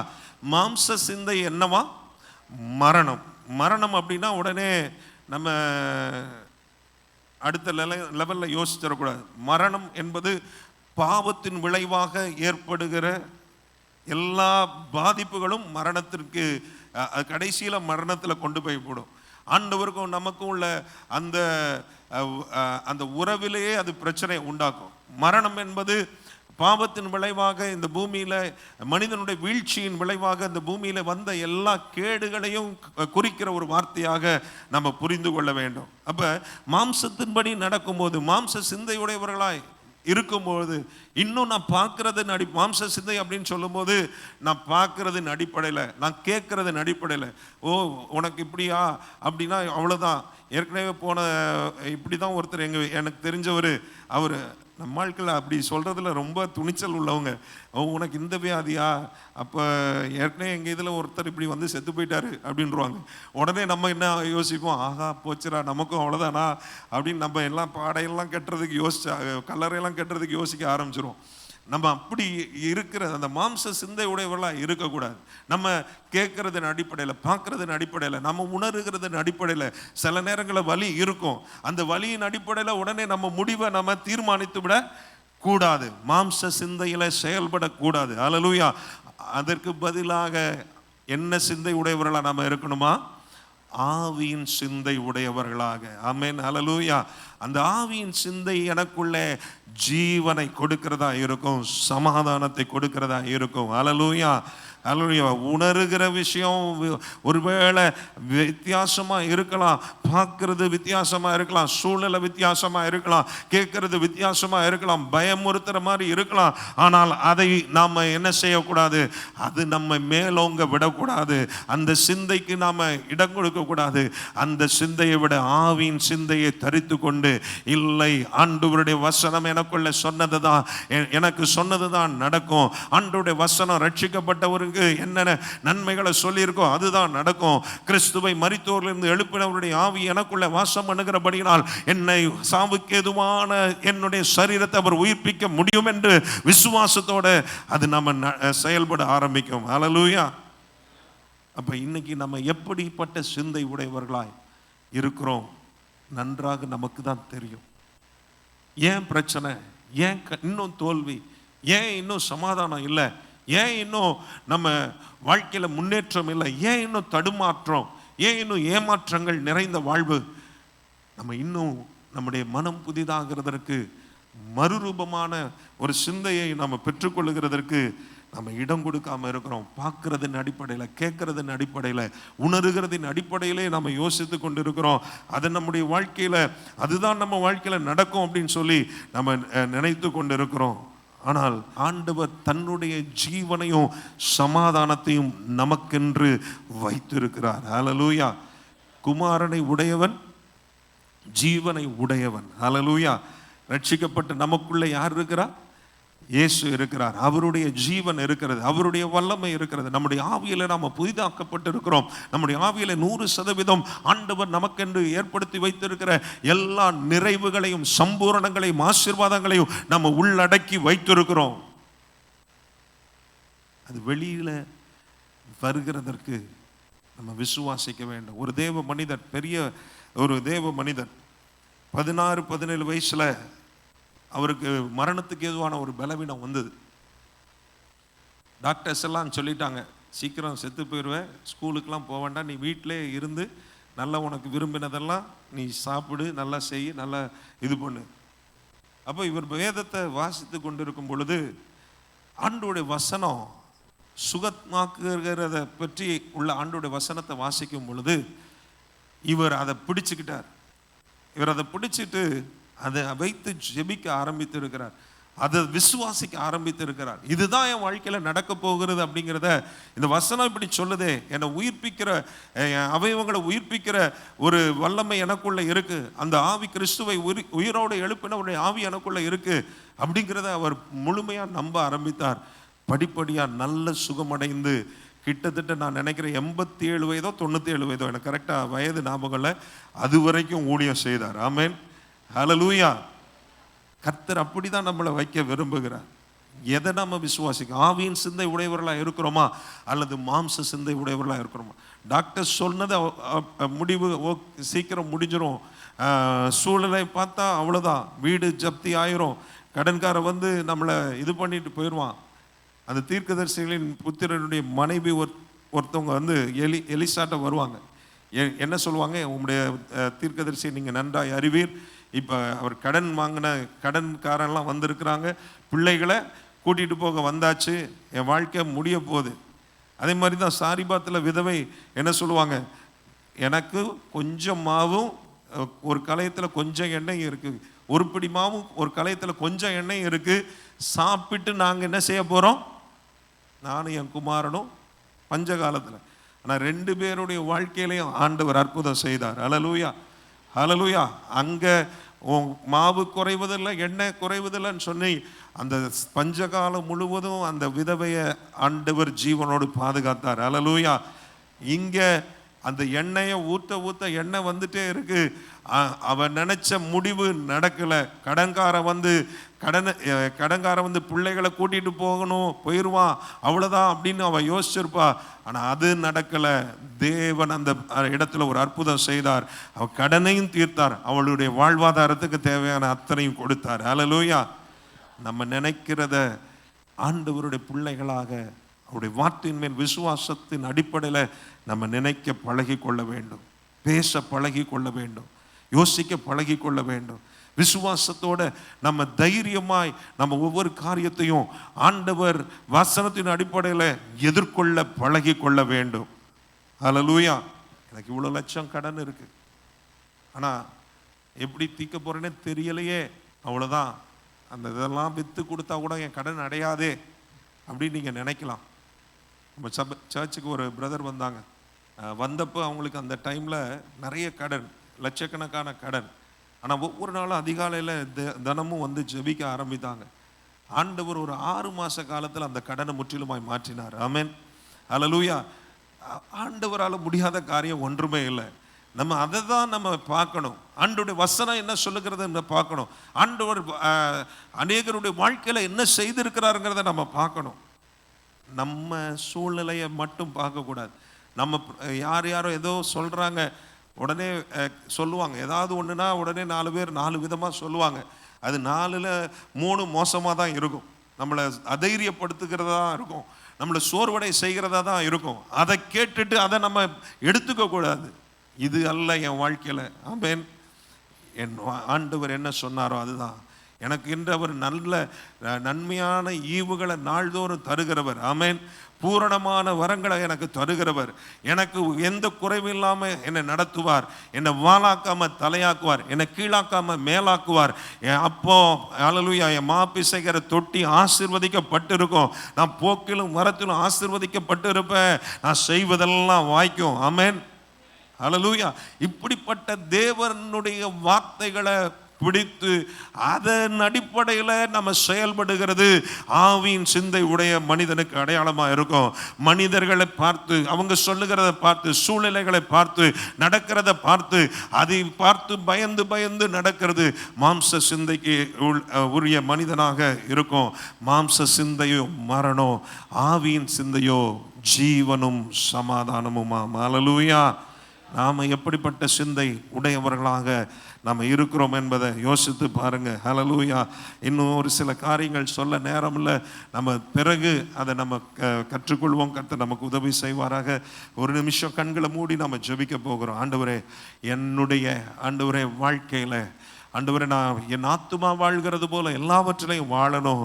மாம்ச சிந்தை என்னவா? மரணம். மரணம் அப்படின்னா உடனே நம்ம அடுத்த லெவல்ல யோசிச்சிடக்கூடாது. மரணம் என்பது பாவத்தின் விளைவாக ஏற்படுகிற எல்லா பாதிப்புகளும் மரணத்திற்கு கடைசியில் மரணத்தில் கொண்டு போய் போடும். ஆண்டவருக்கும் நமக்கும் உள்ள அந்த உறவிலேயே அது பிரச்சனை உண்டாக்கும். மரணம் என்பது பாவத்தின் விளைவாக இந்த பூமியில மனிதனுடைய வீழ்ச்சியின் விளைவாக இந்த பூமியில வந்த எல்லா கேடுகளையும் குறிக்கிற ஒரு வார்த்தையாக நம்ம புரிந்து கொள்ள வேண்டும். அப்ப மாம்சத்தின்படி நடக்கும்போது, மாம்ச சிந்தையுடையவர்களாய் இருக்கும்போது, இன்னும் நான் பார்க்கறது மாம்ச சிந்தை அப்படின்னு சொல்லும்போது நான் பார்க்கறதின் அடிப்படையில், நான் கேட்கறதின் அடிப்படையில், ஓ உனக்கு இப்படியா அப்படின்னா அவ்வளோதான். ஏற்கனவே இப்படி தான் ஒருத்தர் எனக்கு தெரிஞ்சவர், அவர் நம்ம வாழ்க்கையில் அப்படி சொல்கிறதுல ரொம்ப துணிச்சல் உள்ளவங்க. உனக்கு இந்த வியாதியா, அப்போ ஏற்கனவே எங்கள் இதில் ஒருத்தர் இப்படி வந்து செத்து போயிட்டாரு அப்படின்றாங்க. உடனே நம்ம என்ன யோசிப்போம், ஆகா போச்சுரா நமக்கும் அவ்வளோதானா அப்படின்னு நம்ம எல்லாம் பாடையெல்லாம் கட்டுறதுக்கு கல்லறையெல்லாம் கட்டுறதுக்கு யோசிக்க ஆரம்பிச்சிடும். நம்ம அப்படி இருக்கிற அந்த மாம்ச சிந்தை உடையவர்களாக இருக்கக்கூடாது. நம்ம கேட்கறதன் அடிப்படையில், பார்க்கறதன் அடிப்படையில், நம்ம உணர்கிறதன் அடிப்படையில் சில நேரங்களில் வலி இருக்கும். அந்த வலியின் அடிப்படையில் உடனே நம்ம முடிவை நம்ம தீர்மானித்து விட கூடாது. மாம்ச சிந்தையில செயல்படக்கூடாது. ஹல்லேலூயா. அதற்கு பதிலாக என்ன சிந்தை உடையவர்களாக நம்ம இருக்கணுமா? ஆவியின் சிந்தை உடையவர்களாக. ஆமென். ஹல்லேலூயா. அந்த ஆவியின் சிந்தை எனக்குள்ளே ஜீவனை கொடுக்கிறதா இருக்கும், சமாதானத்தை கொடுக்கிறதா இருக்கும். ஹல்லேலூயா. ஹல்லேலூயா. உணர்கிற விஷயம் ஒருவேளை வித்தியாசமா இருக்கலாம், பார்க்கறது வித்தியாசமா இருக்கலாம், சூழ்நிலை வித்தியாசமா இருக்கலாம், கேட்கறது வித்தியாசமா இருக்கலாம், பயமுறுத்துற மாதிரி இருக்கலாம். ஆனால் அதை நாம என்ன செய்யக்கூடாது? அது நம்ம மேலோங்க விடக்கூடாது. அந்த சிந்தைக்கு நாம இடம் கொடுக்க கூடாது. அந்த சிந்தையை விட ஆவியின் சிந்தையை தரித்து கொண்டு, இல்லை ஆண்டவருடைய வசனம் எனக்குள்ள சொன்னதுதான், எனக்கு சொன்னதுதான் நடக்கும். ஆண்டவருடைய வசனம் ரட்சிக்கப்பட்டவருக்கு என்னென்ன நன்மைகளை சொல்லியிருக்கோ அதுதான் நடக்கும். கிறிஸ்துவை மரித்தோரிலிருந்து எழுப்பினவருடைய ஆவி எனக்குள்ள வாசம் பண்ணுகிறபடியினால் என்னை சாவுக்கு ஏதுவான என்னுடைய சரீரத்தை அவர் உயிர்ப்பிக்க முடியும் என்று விசுவாசத்தோட அது நம்ம செயல்பட ஆரம்பிக்கும். ஹல்லேலூயா. அப்ப இன்னைக்கு நம்ம எப்படிப்பட்ட சிந்தை உடையவர்களாய் இருக்கிறோம் நன்றாக நமக்கு தான் தெரியும். ஏன் பிரச்சனை, ஏன் இன்னும் தோல்வி, ஏன் இன்னும் சமாதானம் இல்லை, ஏன் இன்னும் நம்ம வாழ்க்கையில முன்னேற்றம் இல்லை, ஏன் இன்னும் தடுமாற்றம், ஏன் இன்னும் ஏமாற்றங்கள் நிறைந்த வாழ்வு? நம்ம இன்னும் நம்முடைய மனம் புதிதாகிறதற்கு, மறுரூபமான ஒரு சிந்தையை நம்ம பெற்றுக்கொள்ளுகிறதற்கு நம்ம இடம் கொடுக்காம இருக்கிறோம். பார்க்கறதின் அடிப்படையில், கேட்கறதின் அடிப்படையில், உணர்கிறதின் அடிப்படையிலே நம்ம யோசித்து கொண்டு இருக்கிறோம். அது நம்முடைய வாழ்க்கையில, அதுதான் நம்ம வாழ்க்கையில நடக்கும் அப்படின்னு சொல்லி நம்ம நினைத்து கொண்டு இருக்கிறோம். ஆனால் ஆண்டவர் தன்னுடைய ஜீவனையும் சமாதானத்தையும் நமக்கென்று வைத்திருக்கிறார். ஹல்லேலூயா. குமாரனை உடையவன் ஜீவனை உடையவன். ஹல்லேலூயா. ரட்சிக்கப்பட்ட நமக்குள்ள யார் இருக்கிறார்? இயேசு இருக்கிறார். அவருடைய ஜீவன் இருக்கிறது, அவருடைய வல்லமை இருக்கிறது. நம்முடைய ஆவியில நாம புதிதாக்கப்பட்டு இருக்கிறோம். நம்முடைய ஆவியில 100% ஆண்டவர் நமக்கென்று ஏற்படுத்தி வைத்திருக்கிற எல்லா நிறைவுகளையும், சம்பூரணங்களையும், ஆசீர்வாதங்களையும் நம்ம உள்ளடக்கி வைத்திருக்கிறோம். அது வெளியில வருகிறதற்கு நம்ம விசுவாசிக்க வேண்டும். ஒரு தேவ மனிதர், பெரிய ஒரு தேவ மனிதர், 16-17 வயசுல அவருக்கு மரணத்துக்கு ஏதுவான ஒரு பலவீனம் வந்தது. டாக்டர்ஸ் எல்லாம் சொல்லிட்டாங்க, சீக்கிரம் செத்து போயிடுவேன், ஸ்கூலுக்கெல்லாம் போக வேண்டாம், நீ வீட்டிலே இருந்து நல்லா உனக்கு விரும்பினதெல்லாம் நீ சாப்பிடு, நல்லா செய், நல்லா இது பண்ணு. அப்போ இவர் வேதத்தை வாசித்து கொண்டிருக்கும் பொழுது ஆண்டோடைய வசனம் சுகமாக்குகிறத பற்றி உள்ள ஆண்டோடைய வசனத்தை வாசிக்கும் பொழுது இவர் அதை பிடிச்சுக்கிட்டார். இவர் அதை பிடிச்சிட்டு அதை வைத்து ஜெபிக்க ஆரம்பித்து இருக்கிறார், அதை விசுவாசிக்க ஆரம்பித்து இருக்கிறார். இதுதான் என் வாழ்க்கையில நடக்க போகிறது அப்படிங்கிறத இந்த வசனம் இப்படி சொல்லுதே, என்னை உயிர்ப்பிக்கிற, அவயவங்களை உயிர்ப்பிக்கிற ஒரு வல்லமை எனக்குள்ள இருக்கு, அந்த ஆவி கிறிஸ்துவை உயிரோடு எழுப்பினவருடைய ஆவி எனக்குள்ள இருக்கு அப்படிங்கிறத அவர் முழுமையா நம்ப ஆரம்பித்தார். படிப்படியா நல்ல சுகமடைந்து கிட்டத்தட்ட நான் நினைக்கிறேன் 87 வயதோ 97 வயதோ, எனக்கு கரெக்டா வயது ஞாபகம் இல்லை, அது வரைக்கும் ஊழியம் செய்தார். ஆமென். ஹல்லேலூயா. கர்த்தர் அப்படிதான் நம்மளை வைக்க விரும்புகிறார். எதை நம்ம விசுவாசிக்க, ஆவியின் சிந்தை உடையவர்களாக இருக்கிறோமா அல்லது மாம்ச சிந்தை உடையவர்களாக இருக்கிறோமா? டாக்டர் சொன்னது முடிவு சீக்கிரம் முடிஞ்சிடும், சூழலை பார்த்தா அவ்வளோதான், வீடு ஜப்தி ஆயிரும், கடன்கார வந்து நம்மளை இது பண்ணிட்டு போயிடுவான். அந்த தீர்க்கதரிசிகளின் புத்திரனுடைய மனைவி ஒருத்தவங்க வந்து எலிசாட்ட வருவாங்க. என்ன சொல்லுவாங்க? உங்களுடைய தீர்க்கதரிசியை நீங்கள் நன்றாய் அறிவீர், இப்போ அவர் கடன் வாங்கின கடன்காரெல்லாம் வந்திருக்கிறாங்க, பிள்ளைகளை கூட்டிகிட்டு போக வந்தாச்சு, என் வாழ்க்கை முடிய போகுது. அதே மாதிரி தான் சாரிபாத்தில் விதவை என்ன சொல்லுவாங்க? எனக்கு கொஞ்சம் மாவும் ஒரு கலையத்தில் கொஞ்சம் எண்ணெயும் இருக்குது, ஒரு பிடி மாவும் ஒரு கலையத்தில் கொஞ்சம் எண்ணெயும் இருக்குது, சாப்பிட்டு நாங்கள் என்ன செய்ய போகிறோம்? நானும் என் குமாரனும் பஞ்ச காலத்தில். ஆனால் 2 பேருடைய வாழ்க்கையிலையும் ஆண்டவர் அற்புதம் செய்தார். ஹல்லேலூயா. ஹல்லேலூயா. அங்கே மாவு குறைவதில்லை, எண்ணெய் குறைவதில்லைன்னு சொல்லி அந்த பஞ்சகாலம் முழுவதும் அந்த விதவையை ஆண்டவர் ஜீவனோடு பாதுகாத்தார். ஹல்லேலூயா. இங்கே அந்த எண்ணெயை ஊற்ற ஊற்ற எண்ணெய் வந்துட்டே இருக்கு. அவன் நினைச்ச முடிவு நடக்கலை. கடன்காரன் வந்து பிள்ளைகளை கூட்டிட்டு போயிடுவான், அவ்வளோதான் அப்படின்னு அவன் யோசிச்சிருப்பா. ஆனால் அது நடக்கலை. தேவன் அந்த இடத்துல ஒரு அற்புதம் செய்தார். அவன் கடனையும் தீர்த்தார், அவளுடைய வாழ்வாதாரத்துக்கு தேவையான அத்தனையும் கொடுத்தார். ஹல்லேலூயா. நம்ம நினைக்கிறத ஆண்டவருடைய பிள்ளைகளாக அவருடைய வார்த்தையின் மேல் விசுவாசத்தின் அடிப்படையில் நம்ம நினைக்க பழகி கொள்ள வேண்டும், பேச பழகி கொள்ள வேண்டும், யோசிக்க பழகி கொள்ள வேண்டும். விசுவாசத்தோட நம்ம தைரியமாய் நம்ம ஒவ்வொரு காரியத்தையும் ஆண்டவர் வசனத்தின் அடிப்படையில் எதிர்கொள்ள பழகி கொள்ள வேண்டும். ஹல்லேலூயா. எனக்கு இவ்வளோ லட்சம் கடன் இருக்கு, ஆனால் எப்படி தீர்க்க போறேன்னே தெரியலையே, அவ்வளோதான், அந்த இதெல்லாம் விற்று கொடுத்தா கூட என் கடன் அடையாதே அப்படின்னு நீங்கள் நினைக்கலாம். நம்ம சர்ச்சுக்கு ஒரு பிரதர் வந்தாங்க. வந்தப்போ அவங்களுக்கு அந்த டைமில் நிறைய கடன், லட்சக்கணக்கான கடன். ஆனால் ஒவ்வொரு நாளும் அதிகாலையில் தினமும் வந்து ஜெபிக்க ஆரம்பித்தாங்க. ஆண்டவர் ஒரு 6 மாத காலத்தில் அந்த கடனை முற்றிலுமாய் மாற்றினார். ஆமென், ஹல்லேலூயா. ஆண்டவரால் முடியாத காரியம் ஒன்றுமே இல்லை. நம்ம அதை தான் நம்ம பார்க்கணும். ஆண்டவருடைய வசனம் என்ன சொல்லுகிறத பார்க்கணும். ஆண்டவர் அநேகருடைய வாழ்க்கையில் என்ன செய்திருக்கிறாருங்கிறத நம்ம பார்க்கணும். நம்ம சூழ்நிலையை மட்டும் பார்க்கக்கூடாது. நம்ம யாரோ ஏதோ சொல்கிறாங்க, உடனே சொல்லுவாங்க. ஏதாவது ஒன்றுனா உடனே 4 பேர் 4 விதமாக சொல்லுவாங்க. அது 4ல் 3 மோசமாக தான் இருக்கும். நம்மளை அதைரியப்படுத்துகிறதா தான் இருக்கும், நம்மளை சோர்வடை செய்கிறதா தான் இருக்கும். அதை கேட்டுட்டு அதை நம்ம எடுத்துக்க கூடாது. இது அல்ல என் வாழ்க்கையில். ஆமென். என் ஆண்டவர் என்ன சொன்னாரோ அதுதான் எனக்கு என்று அவர் நல்ல நன்மையான ஈவுகளை நாள்தோறும் தருகிறவர். ஆமென். பூரணமான வரங்களை எனக்கு தருகிறவர். எனக்கு எந்த குறைவும் இல்லாமல் என்னை நடத்துவார். என்னை வாளாக்காம தலையாக்குவார், என்னை கீழாக்காம மேலாக்குவார். அப்போ ஹல்லேலூயா, என் மாப்பிசைகிற தொட்டி ஆசீர்வதிக்கப்பட்டிருக்கும். நான் போக்கிலும் வரத்திலும் ஆசீர்வதிக்கப்பட்டு இருப்பேன். நான் செய்வதெல்லாம் வாய்க்கும். ஆமென், ஹல்லேலூயா. இப்படிப்பட்ட தேவனுடைய வார்த்தைகளை பிடித்து அதன் அடிப்படையில் நம்ம செயல்படுகிறது ஆவியின் சிந்தை உடைய மனிதனுக்கு அடையாளமாக இருக்கும். மனிதர்களை பார்த்து, அவங்க சொல்லுகிறத பார்த்து, சூழ்நிலைகளை பார்த்து, நடக்கிறத பார்த்து, அதை பார்த்து பயந்து பயந்து நடக்கிறது மாம்ச சிந்தைக்கு உரிய மனிதனாக இருக்கும். மாம்ச சிந்தையோ மரணம், ஆவியின் சிந்தையோ ஜீவனும் சமாதானமுமாம். ஹல்லேலூயா. நாம் எப்படிப்பட்ட சிந்தை உடையவர்களாக நம்ம இருக்கிறோம் என்பதை யோசித்து பாருங்க. ஹல்லேலூயா. இன்னும் ஒரு சில காரியங்கள் சொல்ல நேரம் இல்லை, நம்ம பிறகு அதை நம்ம கற்றுக்கொள்வோம். கர்த்தர் நமக்கு உதவி செய்வாராக. ஒரு நிமிஷம் கண்களை மூடி நம்ம ஜெபிக்க போகிறோம். ஆண்டவரே, ஆண்டவரே வாழ்க்கையில் ஆண்டவரே, நான் என் ஆத்துமா வாழ்கிறது போல எல்லாவற்றிலையும் வாழணும்.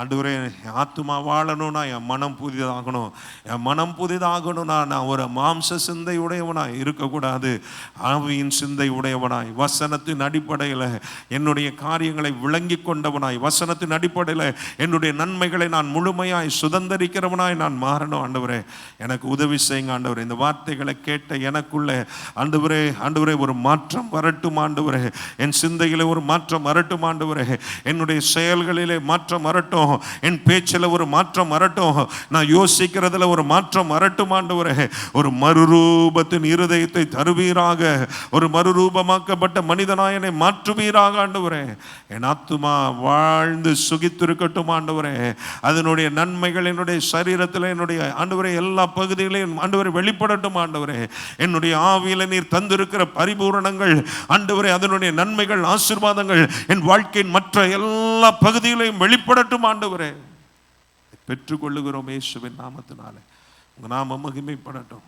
ஆண்டவரே, என் ஆத்துமா வாழணும்னா என் மனம் புதிதாகணும். என் மனம் புதிதாகணும்னா நான் ஒரு மாம்ச சிந்தை உடையவனாய் இருக்கக்கூடாது, ஆவியின் சிந்தை உடையவனாய், வசனத்தின் அடிப்படையில் என்னுடைய காரியங்களை விளங்கி கொண்டவனாய், வசனத்தின் அடிப்படையில் என்னுடைய நன்மைகளை நான் முழுமையாய் சுதந்திரிக்கிறவனாய் நான் மாறணும். ஆண்டவரே, எனக்கு உதவி செய்யுங்க. ஆண்டவரே, இந்த வார்த்தைகளை கேட்ட எனக்குள்ளே ஆண்டவரே ஒரு மாற்றம் வரட்டும். ஆண்டவரே, என் சிந்தையிலே ஒரு மாற்றம் வரட்டும். ஆண்டவரே, என்னுடைய செயல்களிலே மாற்றம் வரட்டும். என் பேச்சில் ஒரு மாற்றம் வரட்டும். நான் யோசிக்கிறதுல ஒரு மாற்றம் வரட்டும். ஆண்டவரே, ஒரு மறுரூபத்தின் இருதயத்தை தருவீராக. ஒரு மறுரூபமாக்கப்பட்ட மனிதனாயனை மாற்றுவீராக. ஆண்டவரே, என் ஆத்துமா வாழ்ந்து சுகித்திருக்கட்டும். ஆண்டவரே, அதனுடைய நன்மைகள் என்னுடைய சரீரத்தில், என்னுடைய ஆண்டவரே எல்லா பகுதிகளையும் ஆண்டவரை வெளிப்படட்டும். ஆண்டவரே, என்னுடைய ஆவியில நீர் தந்திருக்கிற பரிபூரணங்கள் ஆண்டவரே, அதனுடைய நன்மைகள், ஆசீர்வாதங்கள் என் வாழ்க்கையின் மற்ற எல்லா பகுதிகளையும் வெளிப்படட்டும். ஆண்டவரே, பெற்றுக்கொள்ளுகிறோம் இயேசுவின் நாமத்தினாலே. உங்க நாமம் மகிமைப்படட்டும்.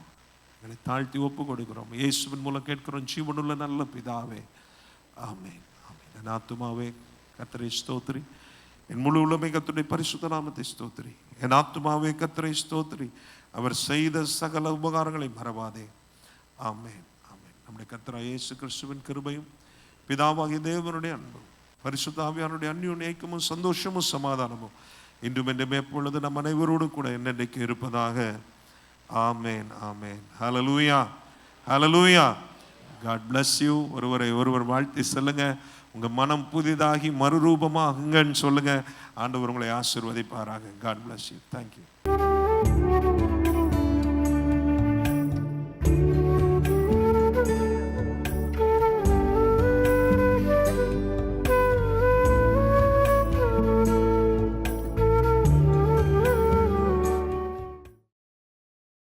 எங்களை தாழ்த்தி ஒப்பு கொடுக்கிறோம். இயேசுவின் மூலம் கேட்கிறோம் ஜீவனுள்ள நல்ல பிதாவே, ஆமென். என் ஆத்துமாவே கர்த்தரை ஸ்தோத்திரி, என் முழு உள்ளமே கர்த்தருடைய பரிசுத்த நாமத்தை ஸ்தோத்திரி. என் ஆத்துமாவே கர்த்தரை ஸ்தோத்திரி, அவர் செய்த சகல உபகாரங்களை மறவாதே. ஆமென், ஆமென். நம்முடைய கர்த்தராகிய இயேசு கிறிஸ்துவின் கிருபையும் பிதாவாகிய தேவனுடைய அன்பும் பரிசுத்த ஆவியானுடைய அந்யோன்ய ஐக்கியமும் சந்தோஷமும் சமாதானமும் இன்றும் என்றும் எப்பொழுது நம் அனைவரோடும் கூட என்னென்றைக்கு இருப்பதாக. Amen, amen. Hallelujah, hallelujah. God bless you. ஒருவர் வாழ்த்தி சொல்லுங்க. உங்க மனம் புதிதாகி மறுரூபமாகுங்கன்னு சொல்லுங்க. ஆண்டவர் உங்களை ஆசீர்வதிப்பாராக. God bless you. தேங்க்யூ.